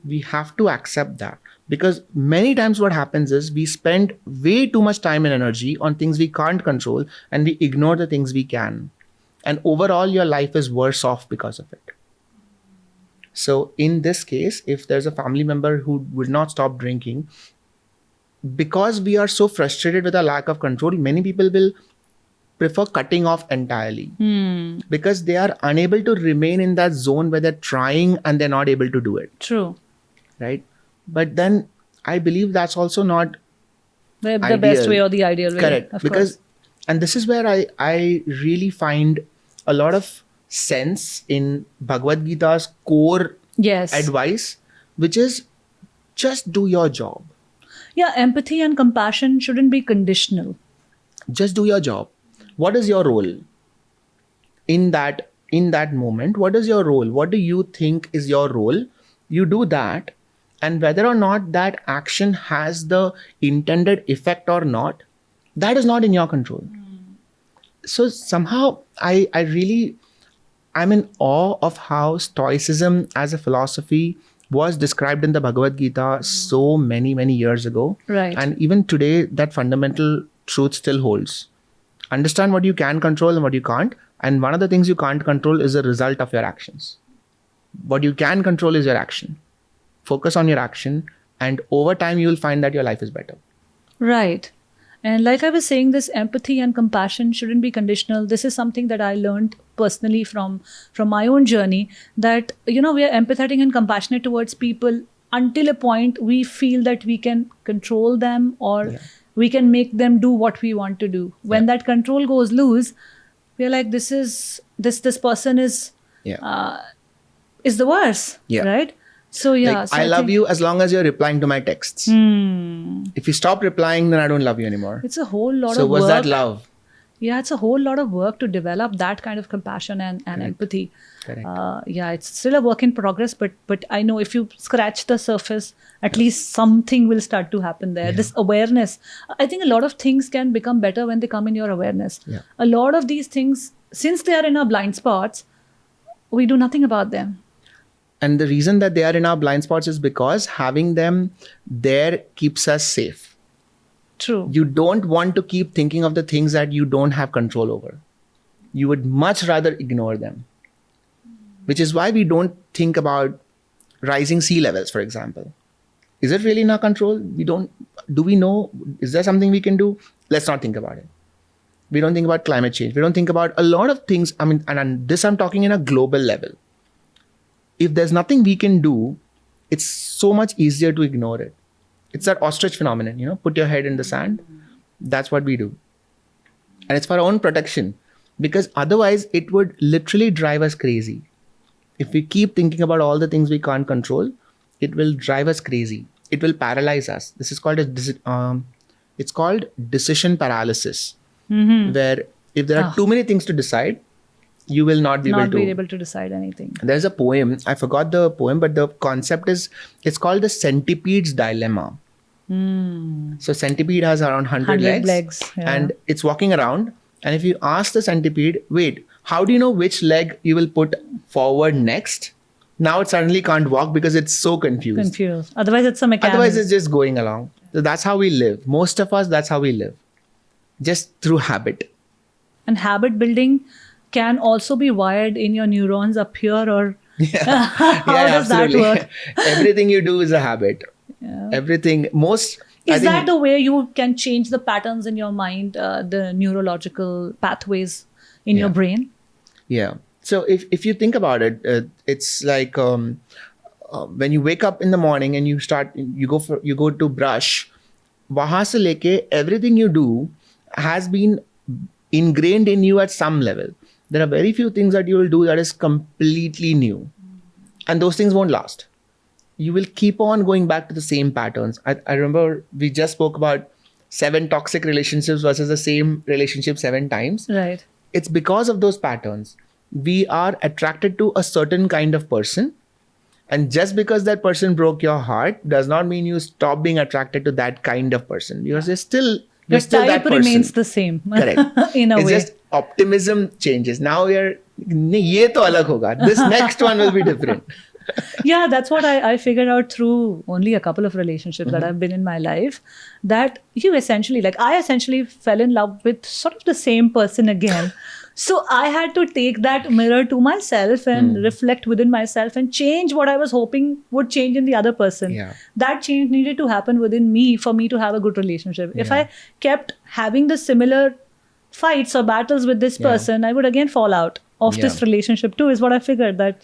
We have to accept that. Because many times what happens is we spend way too much time and energy on things we can't control, and we ignore the things we can. And overall, your life is worse off because of it. So in this case, if there's a family member who would not stop drinking, because we are so frustrated with our lack of control, many people will prefer cutting off entirely because they are unable to remain in that zone where they're trying and they're not able to do it. True. Right? But then I believe that's also not The ideal. best way or the ideal way. Correct. Of Because, course. and this is where I really find a lot of sense in Bhagavad Gita's core Yes. advice, which is just do your job. Yeah, empathy and compassion shouldn't be conditional. Just do your job. What is your role in that moment? What is your role? What do you think is your role? You do that, and whether or not that action has the intended effect or not, that is not in your control. So somehow I'm in awe of how Stoicism as a philosophy was described in the Bhagavad Gita so many years ago. Right. And even today, that fundamental truth still holds. Understand what you can control and what you can't. And one of the things you can't control is the result of your actions. What you can control is your action. Focus on your action, and over time, you will find that your life is better. Right. And like I was saying, this empathy and compassion shouldn't be conditional. This is something that I learned personally from my own journey, that, we are empathetic and compassionate towards people until a point we feel that we can control them or we can make them do what we want to do. When that control goes loose, we're like, this person is the worst. Yeah. Right? So yeah. Like, I love you as long as you're replying to my texts. If you stop replying, then I don't love you anymore. It's a whole lot So of work. was that love? Yeah, it's a whole lot of work to develop that kind of compassion and empathy. Correct. It's still a work in progress, but I know if you scratch the surface, at least something will start to happen there. This awareness. I think a lot of things can become better when they come in your awareness. Yeah. A lot of these things, since they are in our blind spots, we do nothing about them. And the reason that they are in our blind spots is because having them there keeps us safe. True. You don't want to keep thinking of the things that you don't have control over. You would much rather ignore them. Which is why we don't think about rising sea levels, for example. Is it really in our control? Do we know? Is there something we can do? Let's not think about it. We don't think about climate change. We don't think about a lot of things. I mean, and this I'm talking in a global level. If there's nothing we can do, it's so much easier to ignore it. It's that ostrich phenomenon, put your head in the sand. That's what we do. And it's for our own protection, because otherwise it would literally drive us crazy. If we keep thinking about all the things we can't control, it will drive us crazy. It will paralyze us. This is called it's called decision paralysis, where if there are too many things to decide, you will not be able to decide anything. There's a poem, I forgot the poem, but the concept it's called the centipede's dilemma. So centipede has around 100 legs and it's walking around. And if you ask the centipede, wait, how do you know which leg you will put forward next? Now it suddenly can't walk because it's so confused. Otherwise it's a mechanism. Otherwise it's just going along. So that's how we live. Most of us, that's how we live. Just through habit. And habit building can also be wired in your neurons up here, or how does that work? Everything you do is a habit. Everything. Is that the way you can change the patterns in your mind, the neurological pathways in your brain? Yeah. So if you think about it, it's like when you wake up in the morning and you go to brush, wahan se leke everything you do has been ingrained in you at some level. There are very few things that you will do that is completely new. And those things won't last. You will keep on going back to the same patterns. I remember we just spoke about 7 toxic relationships versus the same relationship 7 times. Right. It's because of those patterns. We are attracted to a certain kind of person. And just because that person broke your heart does not mean you stop being attracted to that kind of person. Because you're still your type remains the same. Correct. In a way. It's just optimism changes. Now ye to alag hoga. This next one will be different. Yeah, that's what I figured out through only a couple of relationships that I've been in my life. That I essentially fell in love with sort of the same person again. So I had to take that mirror to myself and reflect within myself and change what I was hoping would change in the other person. Yeah. That change needed to happen within me for me to have a good relationship. If I kept having the similar fights or battles with this person, I would again fall out of this relationship too, is what I figured, that,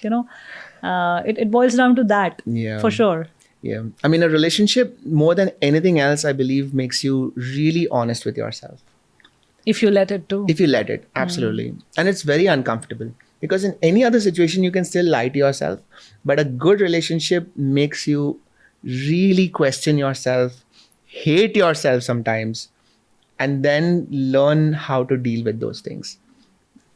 it boils down to that for sure. Yeah. I mean, a relationship, more than anything else, I believe, makes you really honest with yourself. If you let it too. If you let it, absolutely. And it's very uncomfortable, because in any other situation, you can still lie to yourself. But a good relationship makes you really question yourself, hate yourself sometimes, and then learn how to deal with those things.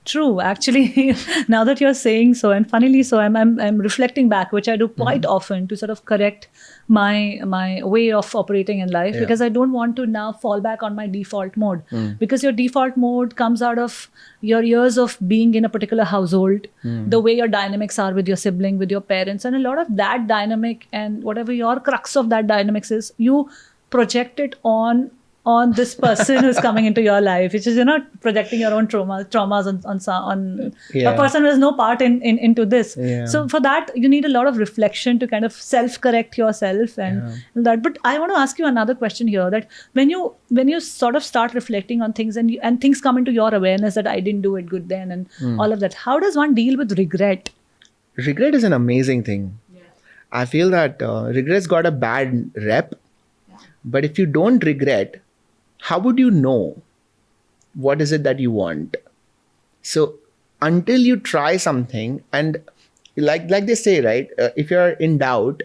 True. Actually, now that you're saying so, and funnily so, I'm reflecting back, which I do quite often, to sort of correct my way of operating in life, because I don't want to now fall back on my default mode. Because your default mode comes out of your years of being in a particular household, the way your dynamics are with your sibling, with your parents, and a lot of that dynamic and whatever your crux of that dynamics is, you project it on this person who's coming into your life, which is, projecting your own traumas on a person who has no part into this. So for that, you need a lot of reflection to kind of self-correct yourself and that. But I want to ask you another question here, that when you sort of start reflecting on things and things come into your awareness that I didn't do it good then and all of that, how does one deal with regret? Regret is an amazing thing. I feel that regret's got a bad rep, but if you don't regret, how would you know what is it that you want? So until you try something, and like they say, right? If you're in doubt,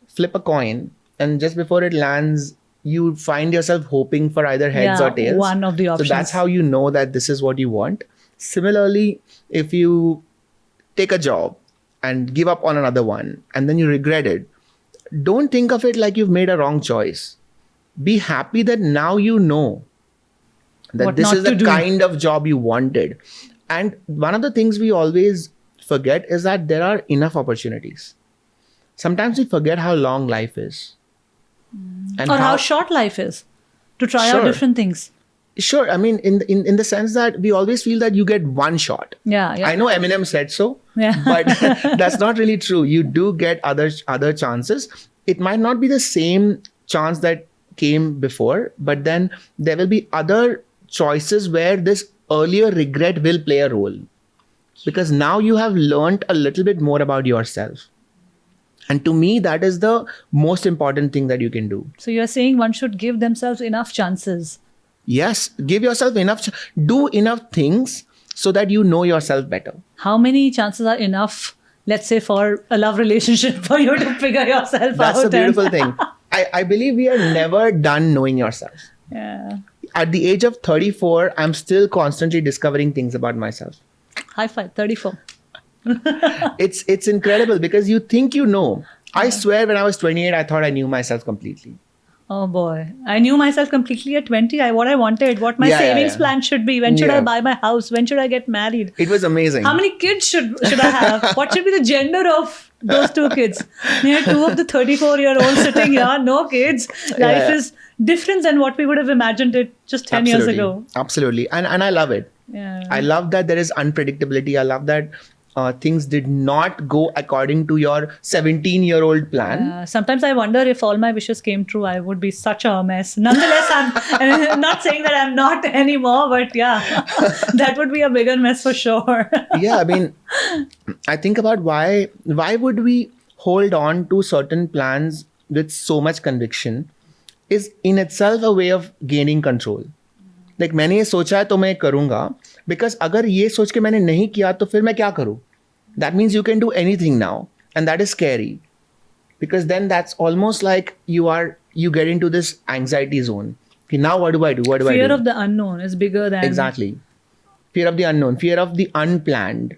flip a coin, and just before it lands, you find yourself hoping for either heads or tails. One of the options. So that's how you know that this is what you want. Similarly, if you take a job and give up on another one, and then you regret it, don't think of it like you've made a wrong choice. Be happy that now you know that what this is the do. kind of job you wanted. And one of the things we always forget is that there are enough opportunities. Sometimes we forget how long life is. And or how short life is to try out different things. Sure. I mean, in the sense that we always feel that you get one shot. Yeah. I know Eminem said so, but that's not really true. You do get other chances. It might not be the same chance that came before, but then there will be other choices where this earlier regret will play a role, because now you have learned a little bit more about yourself. And to me, that is the most important thing that you can do. So you're saying one should give themselves enough chances. Yes, give yourself enough, do enough things so that you know yourself better. How many chances are enough, let's say, for a love relationship for you to figure yourself out? That's the beautiful thing. I believe we are never done knowing yourself. Yeah. At the age of 34, I'm still constantly discovering things about myself. High five, 34. It's incredible, because you think you know. I swear when I was 28, I thought I knew myself completely. Oh boy. I knew myself completely at 20. What I wanted, what my savings plan should be. When should I buy my house? When should I get married? It was amazing. How many kids should I have? What should be the gender of those two kids? There are two of the 34-year-olds sitting here, no kids. Life is different than what we would have imagined it just 10 years ago. Absolutely. And I love it. Yeah. I love that there is unpredictability. I love that things did not go according to your 17-year-old plan. Sometimes I wonder if all my wishes came true, I would be such a mess. Nonetheless, I'm not saying that I'm not anymore, but that would be a bigger mess for sure. I mean, I think about why would we hold on to certain plans with so much conviction is in itself a way of gaining control. Like मैंने ये सोचा है तो मैं करूँगा, because अगर ये सोच के मैंने नहीं किया तो फिर मैं क्या करूँ? That means you can do anything now, and that is scary, because then that's almost like you get into this anxiety zone. Okay, now what do I do? Fear of the unknown is bigger than... Exactly. Fear of the unknown, fear of the unplanned.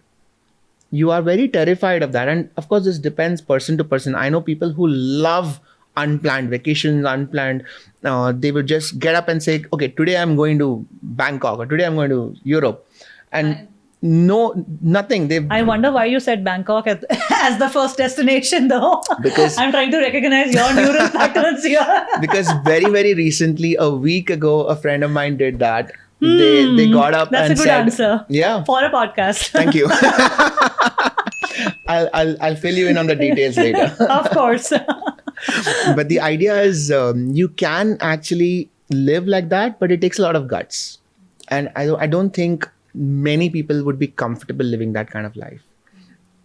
You are very terrified of that. And of course, this depends person to person. I know people who love unplanned vacations, unplanned. They would just get up and say, okay, today I'm going to Bangkok, or today I'm going to Europe. And nothing. I wonder why you said Bangkok as the first destination, though. Because I'm trying to recognize your neural patterns here. Because very, very recently, a week ago, a friend of mine did that. They got up That's and a good said, answer. Yeah. For a podcast. Thank you. I'll fill you in on the details later. Of course. But the idea is you can actually live like that, but it takes a lot of guts. And I don't think many people would be comfortable living that kind of life.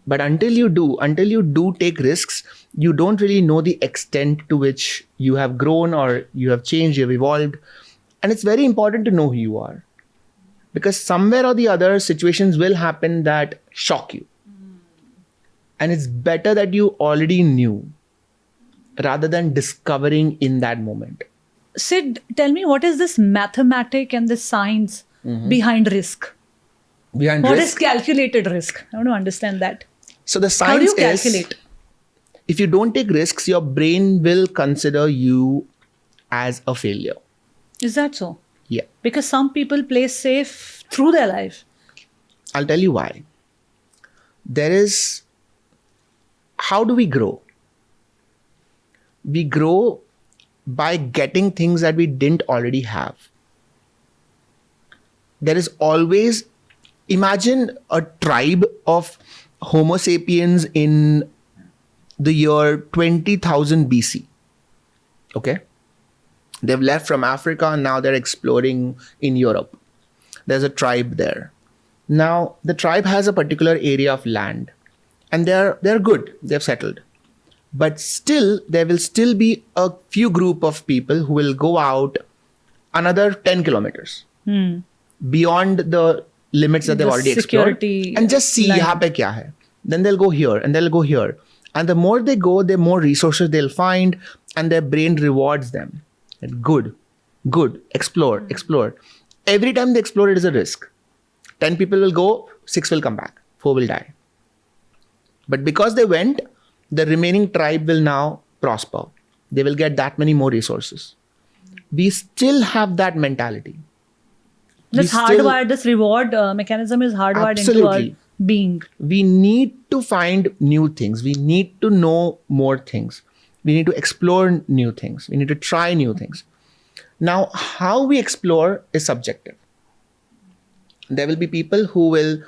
But until you do take risks, you don't really know the extent to which you have grown or you have changed, you've evolved. And it's very important to know who you are. Because somewhere or the other, situations will happen that shock you. And it's better that you already knew rather than discovering in that moment. Sid, tell me, what is this mathematic and this science behind risk? What is calculated risk? I want to understand that. So the How do science you calculate? is, if you don't take risks, your brain will consider you as a failure. Is that so? Yeah. Because some people play safe through their life. I'll tell you why. How do we grow? We grow by getting things that we didn't already have. There is always, imagine a tribe of Homo sapiens in the year 20,000 BC. Okay? They've left from Africa and now they're exploring in Europe. There's a tribe there. Now, the tribe has a particular area of land and they're good. They've settled. But still, there will still be a few group of people who will go out another 10 kilometers beyond the limits that they've already explored and just see yahan pe kya hai. Then they'll go here and they'll go here. And the more they go, the more resources they'll find and their brain rewards them. Good, explore. Every time they explore, it is a risk. 10 people will go, 6 will come back, 4 will die. But because they went, the remaining tribe will now prosper. They will get that many more resources. We still have that mentality. This hardwired, this reward mechanism is hardwired into our being. We need to find new things. We need to know more things. We need to explore new things. We need to try new things. Now, how we explore is subjective. There will be people who will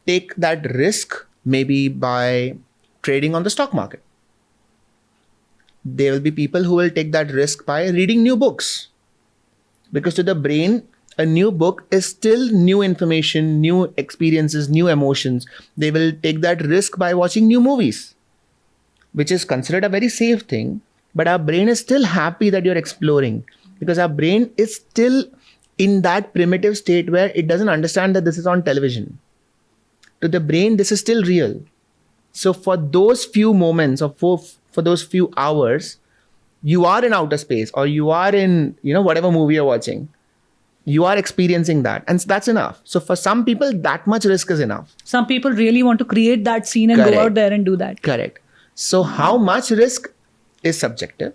take that risk maybe by trading on the stock market. There will be people who will take that risk by reading new books. Because to the brain, a new book is still new information, new experiences, new emotions. They will take that risk by watching new movies, which is considered a very safe thing. But our brain is still happy that you're exploring because our brain is still in that primitive state where it doesn't understand that this is on television. To the brain, this is still real. So for those few moments or for those few hours, you are in outer space or you are in, whatever movie you're watching. You are experiencing that and that's enough. So for some people, that much risk is enough. Some people really want to create that scene and go out there and do that. Correct. So how much risk is subjective?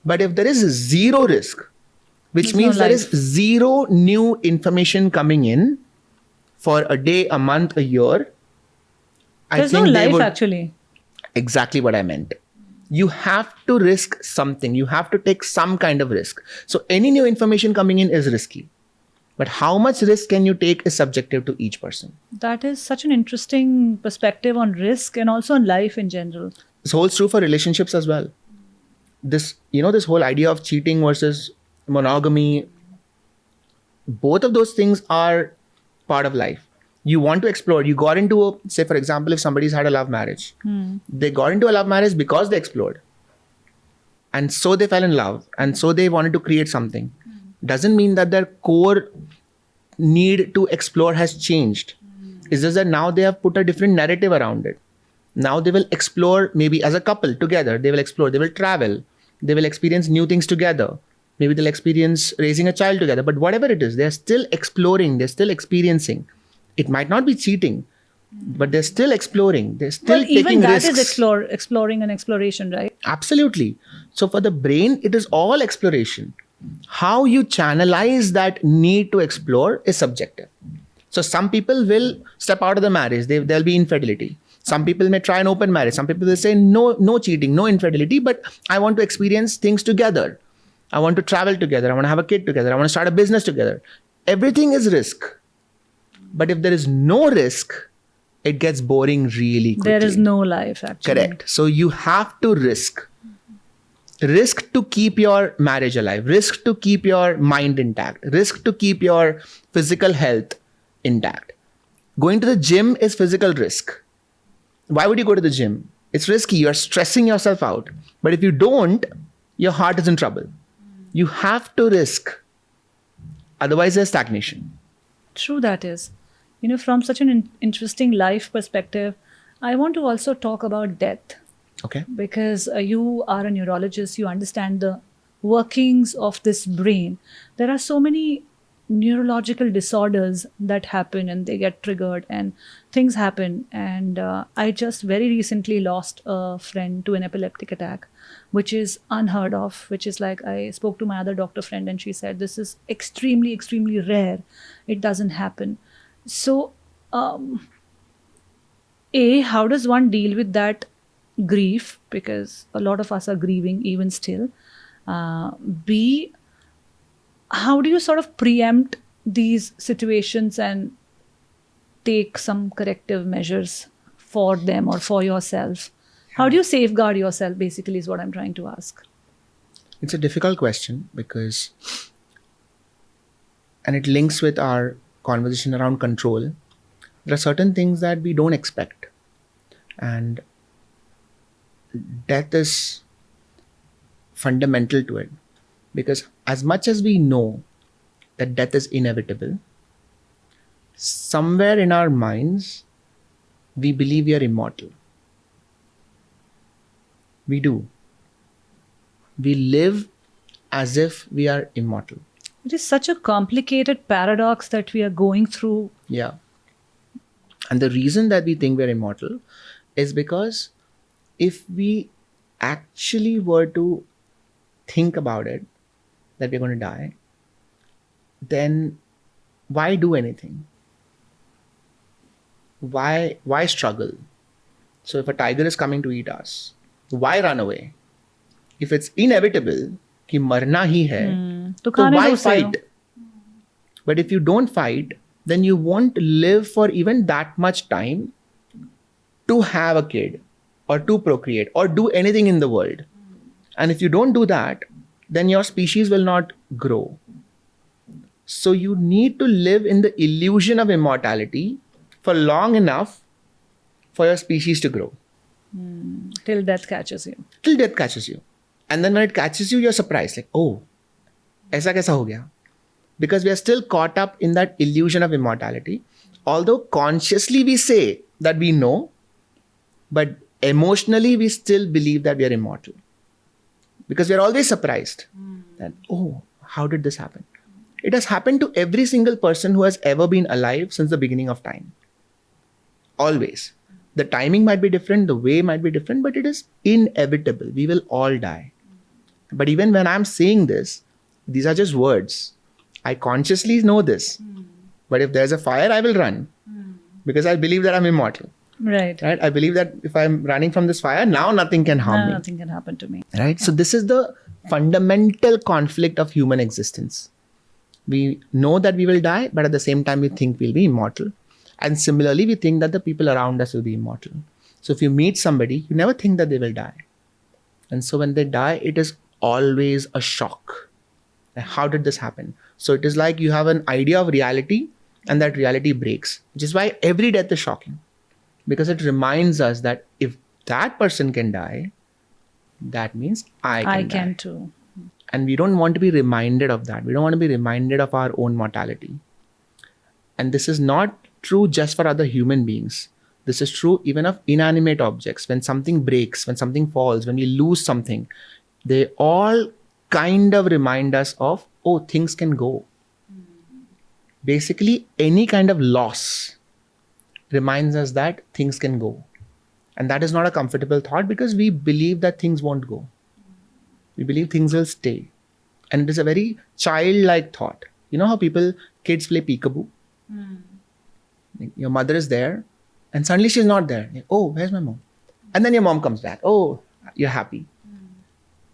But if there is zero risk, which means there is zero new information coming in for a day, a month, a year. There's no life actually. Exactly what I meant. You have to risk something. You have to take some kind of risk. So any new information coming in is risky. But how much risk can you take is subjective to each person. That is such an interesting perspective on risk and also on life in general. This holds true for relationships as well. This whole idea of cheating versus monogamy, both of those things are part of life. You want to explore. You got into say for example, if somebody's had a love marriage, they got into a love marriage because they explored. And so they fell in love. And so they wanted to create something. Doesn't mean that their core need to explore has changed. It's just that now they have put a different narrative around it. Now they will explore maybe as a couple together. They will explore. They will travel. They will experience new things together. Maybe they'll experience raising a child together. But whatever it is, they're still exploring. They're still experiencing. It might not be cheating, but they're still exploring. They're still taking risks. Even that is exploring and exploration, right? Absolutely. So for the brain, it is all exploration. How you channelize that need to explore is subjective. So some people will step out of the marriage. There'll be infidelity. Some people may try an open marriage. Some people will say no cheating, no infidelity, but I want to experience things together. I want to travel together. I want to have a kid together. I want to start a business together. everything is risk. But if there is no risk, it gets boring really quickly. There is no life, actually. Correct. So you have to risk. Risk to keep your marriage alive. Risk to keep your mind intact. Risk to keep your physical health intact. Going to the gym is physical risk. Why would you go to the gym? It's risky. You're stressing yourself out. But if you don't, your heart is in trouble. You have to risk. Otherwise, there's stagnation. True, that is. From such an interesting life perspective, I want to also talk about death. Okay. Because you are a neurologist, you understand the workings of this brain. There are so many neurological disorders that happen and they get triggered and things happen. And I just very recently lost a friend to an epileptic attack, which is unheard of, which is like, I spoke to my other doctor friend and she said, this is extremely, extremely rare. It doesn't happen. So, A, how does one deal with that grief? Because a lot of us are grieving even still. B, how do you sort of preempt these situations and take some corrective measures for them or for yourself? How do you safeguard yourself, basically, is what I'm trying to ask. It's a difficult question because, and it links with our conversation around control. There are certain things that we don't expect. And death is fundamental to it. Because as much as we know that death is inevitable, somewhere in our minds, we believe we are immortal. We do. We live as if we are immortal. It is such a complicated paradox that we are going through. Yeah. And the reason that we think we're immortal is because if we actually were to think about it, that we're going to die, then why do anything? Why struggle? So if a tiger is coming to eat us, why run away? If it's inevitable, कि मरना ही है, तो so why खाने दो fight? But if you don't fight, then you won't live for even that much time to have a kid or to procreate or do anything in the world. And if you don't do that, then your species will not grow. So you need to live in the illusion of immortality for long enough for your species to grow. Till death catches you. Till death catches you. And then when it catches you, you're surprised. Like, oh, aisa kaisa ho gaya? Because we are still caught up in that illusion of immortality. Although consciously we say that we know, but emotionally we still believe that we are immortal. Because we are always surprised that, oh, how did this happen? It has happened to every single person who has ever been alive since the beginning of time. Always. The timing might be different, the way might be different, but it is inevitable. We will all die. But even when I'm saying this, these are just words. I consciously know this. But if there's a fire, I will run. Because I believe that I'm immortal. Right. I believe that if I'm running from this fire, now nothing can harm me. Nothing can happen to me. Right? So this is the fundamental conflict of human existence. We know that we will die, but at the same time, we think we'll be immortal. And similarly, we think that the people around us will be immortal. So if you meet somebody, you never think that they will die. And so when they die, it is always a shock. Like, how did this happen? So it is like you have an idea of reality and that reality breaks, which is why every death is shocking. Because it reminds us that if that person can die, that means I can too. And we don't want to be reminded of that. We don't want to be reminded of our own mortality. And this is not true just for other human beings. This is true even of inanimate objects. When something breaks, when something falls, when we lose something, they all kind of remind us of, oh, things can go. Basically, any kind of loss reminds us that things can go. And that is not a comfortable thought because we believe that things won't go. We believe things will stay. And it is a very childlike thought. You know how kids play peekaboo? Your mother is there and suddenly she's not there. Like, oh, where's my mom? And then your mom comes back. Oh, you're happy.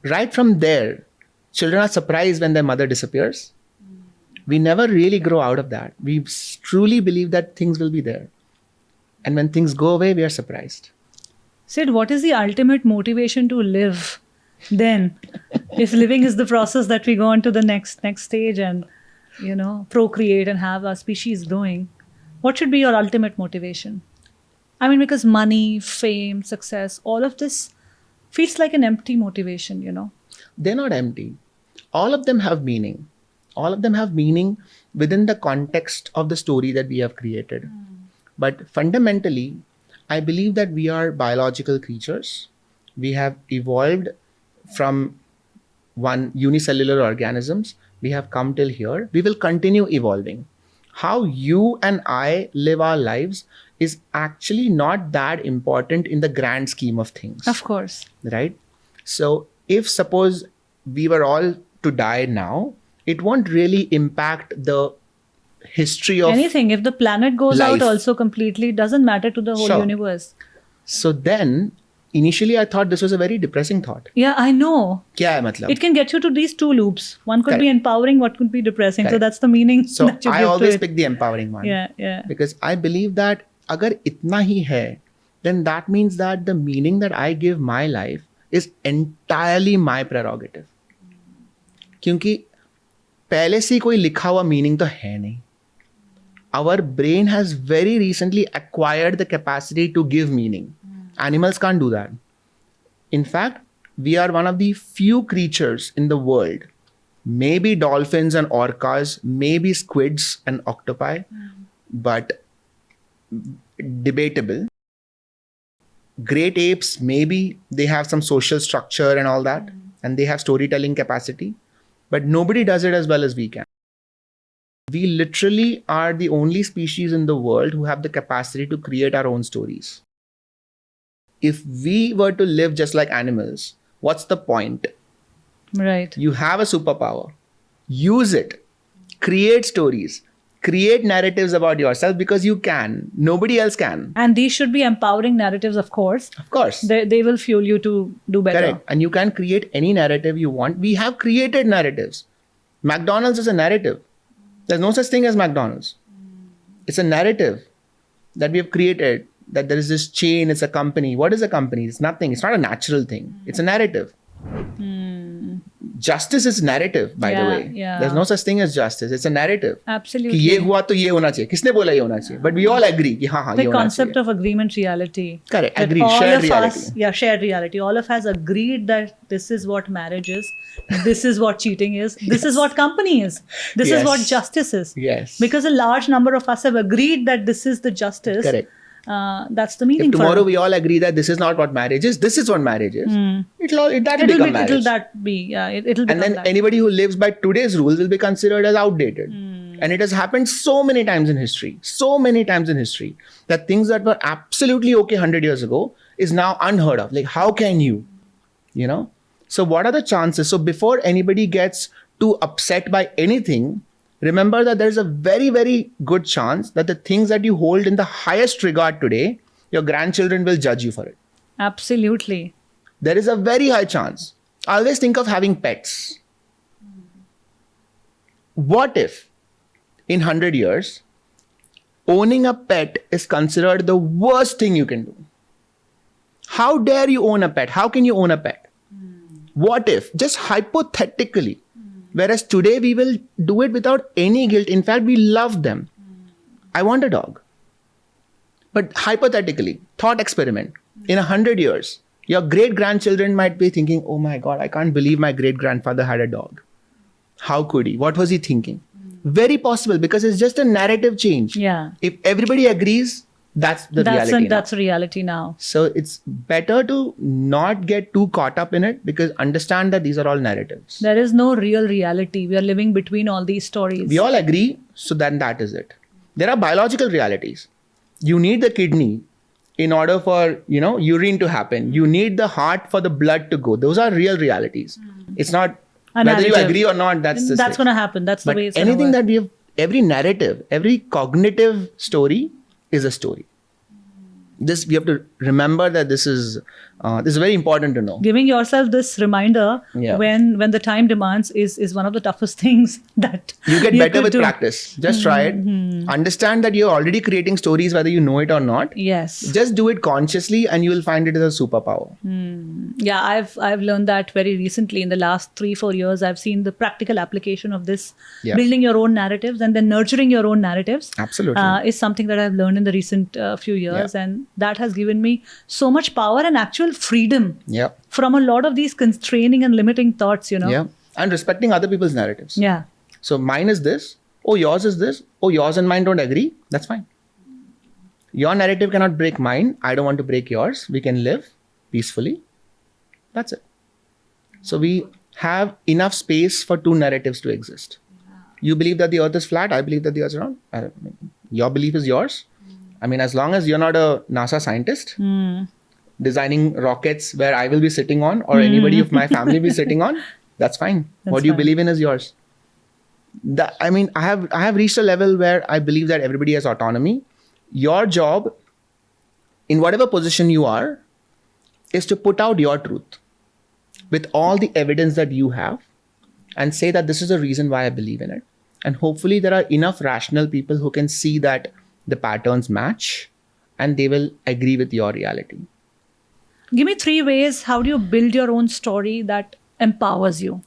Right from there, children are surprised when their mother disappears. we never really grow out of that. We truly believe that things will be there. And when things go away, we are surprised. Sid, what is the ultimate motivation to live then? If living is the process that we go on to the next stage and, procreate and have our species growing, what should be your ultimate motivation? I mean, because money, fame, success, all of this feels like an empty motivation, They're not empty. All of them have meaning. All of them have meaning within the context of the story that we have created. But fundamentally, I believe that we are biological creatures. We have evolved from one unicellular organisms. We have come till here. We will continue evolving. How you and I live our lives is actually not that important in the grand scheme of things. Of course. Right? So if suppose we were all to die now, it won't really impact the history of anything. If the planet goes life. out also completely, it doesn't matter to the whole Sure. universe. So then, initially I thought this was a very depressing thought. Yeah, I know. Kya hai matlab? It can get you to these two loops. One could be Correct. empowering, what could be depressing. So Correct. that's the meaning So that you I give always to it. pick the empowering one. Yeah. Because I believe that agar itna hi hai, then that means that the meaning that I give my life is entirely my prerogative. क्योंकि पहले से कोई लिखा हुआ meaning तो है नहीं. Our brain has very recently acquired the capacity to give meaning. Animals can't do that. In fact, we are one of the few creatures in the world, maybe dolphins and orcas, maybe squids and octopi, but debatable. Great apes, maybe they have some social structure and all that, and they have storytelling capacity, but nobody does it as well as we can. We literally are the only species in the world who have the capacity to create our own stories. If we were to live just like animals, what's the point? Right. You have a superpower. Use it. Create stories. Create narratives about yourself because you can. Nobody else can. And these should be empowering narratives, of course. Of course. They will fuel you to do better. Correct. And you can create any narrative you want. We have created narratives. McDonald's is a narrative. There's no such thing as McDonald's. It's a narrative that we have created, that there is this chain, it's a company. What is a company? It's nothing. It's not a natural thing. It's a narrative. Justice is narrative, by the way. Yeah. There's no such thing as justice. It's a narrative. Absolutely. कि ये हुआ तो ये होना चाहिए. किसने बोला ये होना चाहिए? But we all agree कि हाँ The ये होना concept चाहिए. of agreement reality. Correct. That Agreed. all Shared of reality. us, shared reality. All of us agreed that this is what marriage is. This is what cheating is. This is what company is. This is what Yes. justice is. Yes. Because a large number of us have agreed that this is the justice. Correct. That's the meaning. If tomorrow for we all agree that this is not what marriage is, this is what marriage is, that'll become marriage. It'll that be. Yeah, it'll become And then that. anybody who lives by today's rules will be considered as outdated. And it has happened so many times in history, that things that were absolutely okay 100 years ago is now unheard of. Like, how can you? So what are the chances? So before anybody gets too upset by anything, remember that there's a very, very good chance that the things that you hold in the highest regard today, your grandchildren will judge you for it. Absolutely. There is a very high chance. Always think of having pets. What if in 100 years, owning a pet is considered the worst thing you can do? How dare you own a pet? How can you own a pet? What if, just hypothetically, whereas today we will do it without any guilt. In fact, we love them. I want a dog. But hypothetically, thought experiment, in 100 years, your great-grandchildren might be thinking, oh my God, I can't believe my great-grandfather had a dog. How could he? What was he thinking? Very possible, because it's just a narrative change. Yeah. If everybody agrees, that's the reality now. That's reality now. So it's better to not get too caught up in it, because understand that these are all narratives. There is no real reality. We are living between all these stories. We all agree, so then that is it. There are biological realities. You need the kidney in order for, urine to happen. You need the heart for the blood to go. Those are real realities. It's not A whether you narrative. agree or not, that's going to happen. That's the But way it's going to anything work. that we have, every narrative, every cognitive story is a story. This we have to remember that this is very important to know. Giving yourself this reminder Yeah. when the time demands is one of the toughest things that You get better could with do. practice. Just try it. Understand that you're already creating stories whether you know it or not. Yes. Just do it consciously and you will find it as a superpower. Yeah, I've learned that very recently. In the last 3-4 years, I've seen the practical application of this. Yeah. Building your own narratives and then nurturing your own narratives Absolutely. is something that I've learned in the recent few years. Yeah. And that has given me so much power and actual freedom Yeah. from a lot of these constraining and limiting thoughts, Yeah. And respecting other people's narratives. Yeah. So mine is this. Oh, yours is this. Oh, yours and mine don't agree. That's fine. Your narrative cannot break mine. I don't want to break yours. We can live peacefully. That's it. So we have enough space for two narratives to exist. You believe that the earth is flat. I believe that the earth is round. Your belief is yours. I mean, as long as you're not a NASA scientist designing rockets where I will be sitting on or anybody of my family will be sitting on, that's fine. What you fine. believe in is yours. I have reached a level where I believe that everybody has autonomy. Your job, in whatever position you are, is to put out your truth with all the evidence that you have and say that this is the reason why I believe in it. And hopefully there are enough rational people who can see that the patterns match and they will agree with your reality. Give me 3 ways. How do you build your own story that empowers you?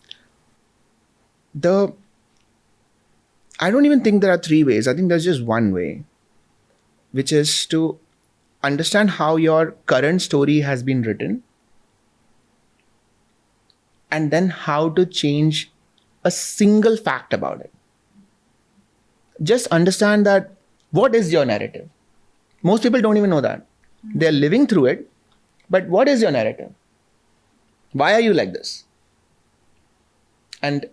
I don't even think there are 3 ways. I think there's just one way, which is to understand how your current story has been written and then how to change a single fact about it. Just understand that what is your narrative? Most people don't even know that. They're living through it, but what is your narrative? Why are you like this? And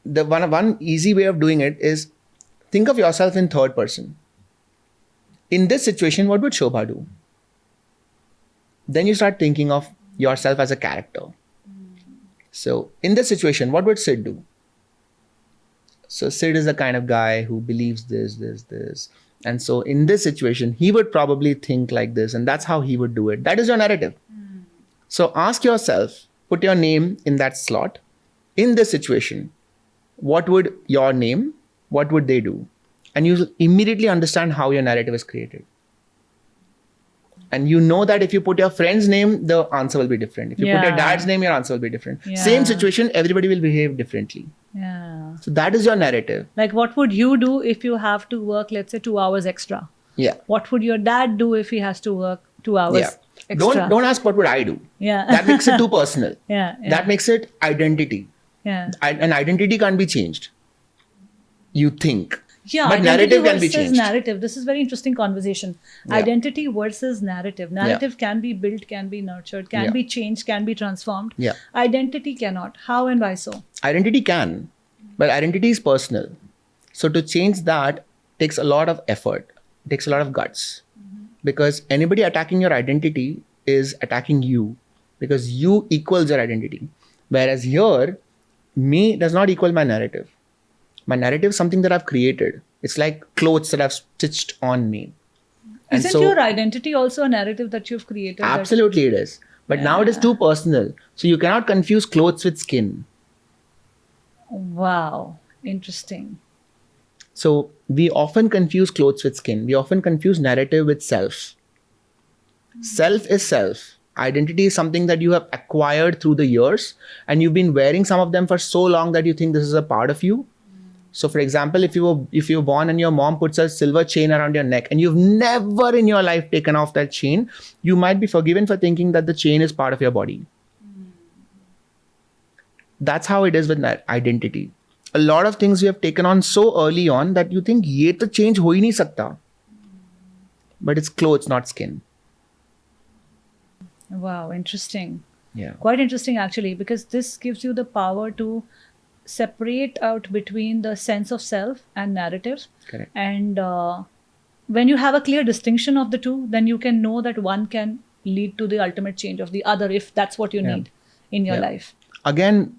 the one easy way of doing it is think of yourself in third person. In this situation, what would Shobha do? Then you start thinking of yourself as a character. So in this situation, what would Sid do? So Sid is the kind of guy who believes this. And so in this situation, he would probably think like this and that's how he would do it. That is your narrative. So ask yourself, put your name in that slot. In this situation, what would your name, what would they do? And you immediately understand how your narrative is created. And you know that if you put your friend's name, the answer will be different. If you put your dad's name, your answer will be different. Yeah. Same situation, everybody will behave differently. Yeah. So that is your narrative. Like, what would you do if you have to work, let's say, 2 hours extra? Yeah. What would your dad do if he has to work 2 hours extra? Don't ask what would I do. Yeah. That makes it too personal. Yeah. That makes it identity. Yeah. And identity can't be changed. You think. Yeah, But identity narrative can be versus changed. narrative. This is very interesting conversation. Yeah. Identity versus narrative. Narrative can be built, can be nurtured, can be changed, can be transformed. Yeah. Identity cannot. How and why so? Identity can, but identity is personal. So to change that takes a lot of effort, takes a lot of guts. Because anybody attacking your identity is attacking you because you equals your identity. Whereas here, me does not equal my narrative. My narrative is something that I've created. It's like clothes that I've stitched on me. And Isn't your identity also a narrative that you've created? Absolutely it is. But now it is too personal. So you cannot confuse clothes with skin. Wow. Interesting. So we often confuse clothes with skin. We often confuse narrative with self. Self is self. Identity is something that you have acquired through the years and you've been wearing some of them for so long that you think this is a part of you. So for example, if you were born and your mom puts a silver chain around your neck and you've never in your life taken off that chain, you might be forgiven for thinking that the chain is part of your body. That's how it is with identity. A lot of things you have taken on so early on that you think ye to change ho hi nahi sakta. But it's clothes, not skin. Wow. Interesting. Yeah. Quite interesting, actually, because this gives you the power to separate out between the sense of self and narrative. Correct. And when you have a clear distinction of the two, then you can know that one can lead to the ultimate change of the other if that's what you need in your life. Again,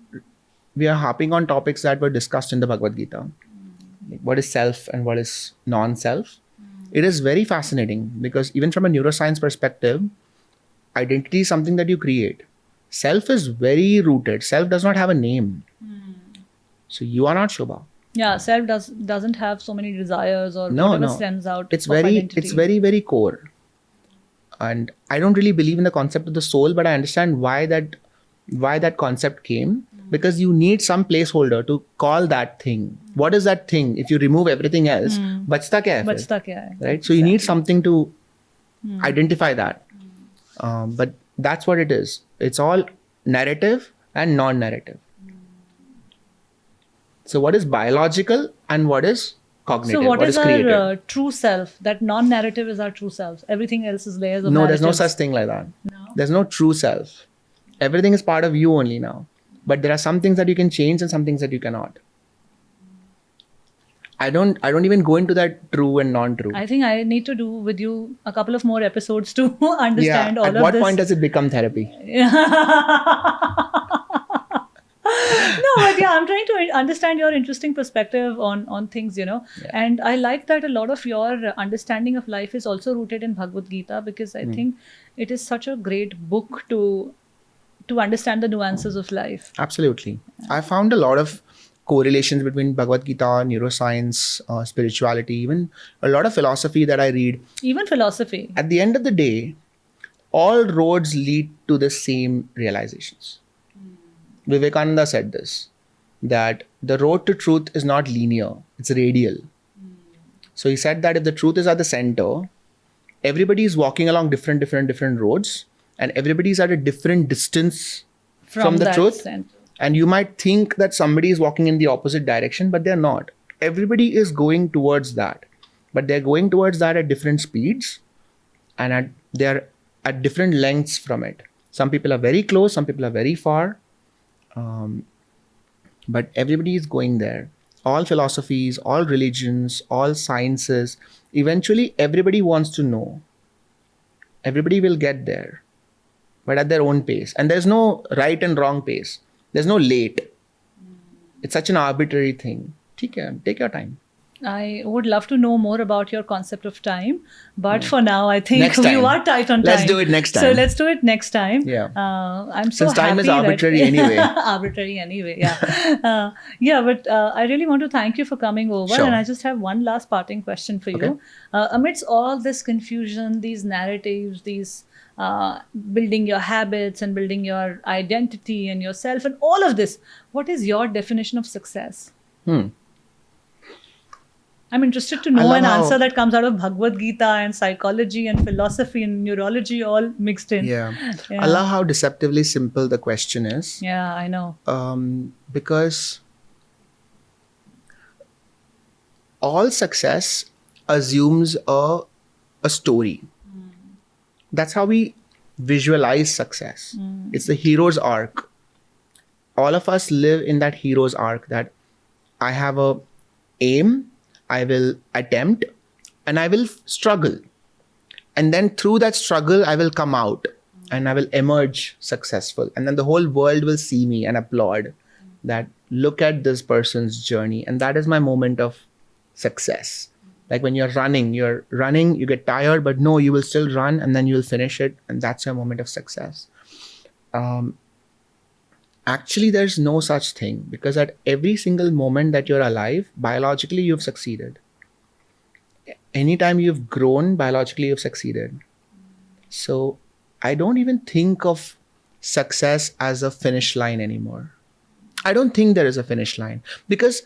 we are harping on topics that were discussed in the Bhagavad Gita. Like what is self and what is non-self. It is very fascinating because even from a neuroscience perspective, identity is something that you create. Self is very rooted. Self does not have a name. So you are not Shobha. Yeah, self doesn't have so many desires or No, whatever no. stems out It's of very, identity. it's very, very core. And I don't really believe in the concept of the soul, but I understand why that concept came. Because you need some placeholder to call that thing. What is that thing? If you remove everything else, bachta kya hai fir? Bachta kya hai? Right? So you need something to identify that. But that's what it is. It's all narrative and non-narrative. So what is biological and what is cognitive? So what is creative? our true self? That non-narrative is our true self. Everything else is layers of No, narratives. there's no such thing like that. No? There's no true self. Everything is part of you only now. But there are some things that you can change and some things that you cannot. I don't even go into that true and non-true. I think I need to do with you a couple of more episodes to understand all at of what this. point does it become therapy? No, but yeah, I'm trying to understand your interesting perspective on things, Yeah. And I like that a lot of your understanding of life is also rooted in Bhagavad Gita, because I think it is such a great book to understand the nuances of life. Absolutely. I found a lot of correlations between Bhagavad Gita, neuroscience, spirituality, even a lot of philosophy that I read. Even philosophy. At the end of the day, all roads lead to the same realizations. Vivekananda said this, that the road to truth is not linear, it's radial. So he said that if the truth is at the center, everybody is walking along different roads, and everybody is at a different distance from the that truth. center. And you might think that somebody is walking in the opposite direction, but they're not. Everybody is going towards that, but they're going towards that at different speeds, and they're at different lengths from it. Some people are very close, some people are very far. But everybody is going there. All philosophies, all religions, all sciences, eventually everybody wants to know. Everybody will get there, but at their own pace. And there's no right and wrong pace. There's no late. It's such an arbitrary thing. Take your time. I would love to know more about your concept of time, but for now, I think Next time. you are tight on time. Let's do it next time. So let's do it next time. Yeah. I'm so Since time is happy arbitrary that anyway. arbitrary anyway. Yeah. But I really want to thank you for coming over, Sure. and I just have one last parting question for you. Okay. Amidst all this confusion, these narratives, these building your habits and building your identity and yourself, and all of this, what is your definition of success? I'm interested to know an answer that comes out of Bhagavad Gita and psychology and philosophy and neurology all mixed in. Yeah. I love how deceptively simple the question is. Yeah, I know. Because all success assumes a story. That's how we visualize success. It's the hero's arc. All of us live in that hero's arc, that I have a aim, I will attempt, and I will struggle. And then through that struggle, I will come out and I will emerge successful. And then the whole world will see me and applaud that, look at this person's journey. And that is my moment of success. Like when you're running, you get tired, but no, you will still run and then you will finish it. And that's your moment of success. Actually, there's no such thing, because at every single moment that you're alive, biologically, you've succeeded. Anytime you've grown, biologically, you've succeeded. So I don't even think of success as a finish line anymore. I don't think there is a finish line, because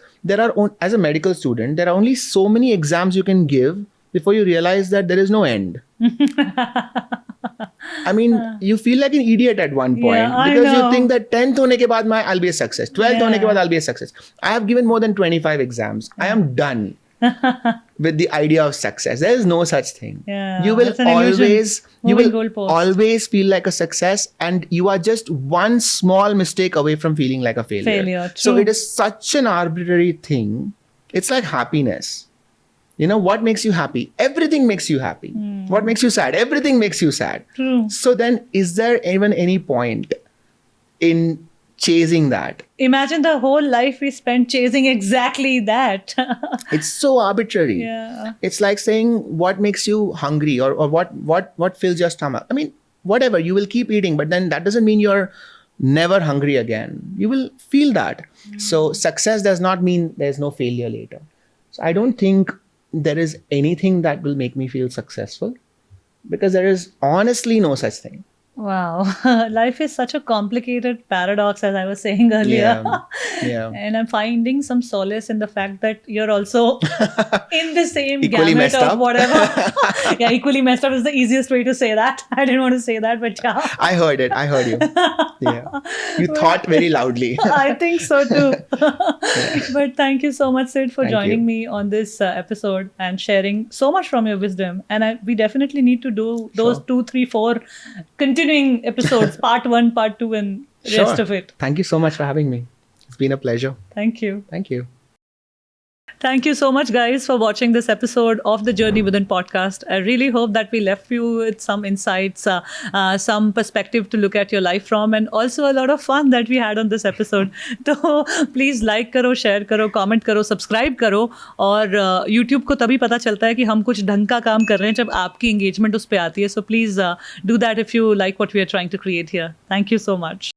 as a medical student, there are only so many exams you can give before you realize that there is no end. I mean, you feel like an idiot at one point, because you think that 10th hone ke baad I'll be a success. 12th hone ke baad I'll be a success. I have given more than 25 exams. I am done with the idea of success. There is no such thing. Yeah, You will goalpost. always feel like a success, and you are just one small mistake away from feeling like a failure. So true. it is such an arbitrary thing. It's like happiness. You know, what makes you happy? Everything makes you happy. What makes you sad? Everything makes you sad. True. So then, is there even any point in chasing that. Imagine the whole life we spent chasing exactly that. It's so arbitrary. Yeah. It's like saying what makes you hungry or what fills your stomach. I mean, whatever, you will keep eating, but then that doesn't mean you're never hungry again. You will feel that. So success does not mean there's no failure later. So I don't think there is anything that will make me feel successful, because there is honestly no such thing. Wow. Life is such a complicated paradox, as I was saying earlier. Yeah. And I'm finding some solace in the fact that you're also in the same Equally gamut messed of up. whatever. Yeah, equally messed up is the easiest way to say that. I didn't want to say that, but yeah. I heard it. I heard you. Yeah. You thought very loudly. I think so too. But thank you so much, Sid, for Thank joining you. me on this episode and sharing so much from your wisdom. And we definitely need to do those Sure. 2, 3, 4 continuing episodes, part 1, part 2, and rest Sure. of it. Thank you so much for having me. It's been a pleasure. Thank you. Thank you. Thank you so much, guys, for watching this episode of the Journey Within podcast. I really hope that we left you with some insights, some perspective to look at your life from, and also a lot of fun that we had on this episode. So please like करो, share करो, comment करो, subscribe करो, और YouTube को तभी पता चलता है कि हम कुछ ढंग का काम कर रहे हैं जब आपकी engagement उस पे आती है. So please do that if you like what we are trying to create here. Thank you so much.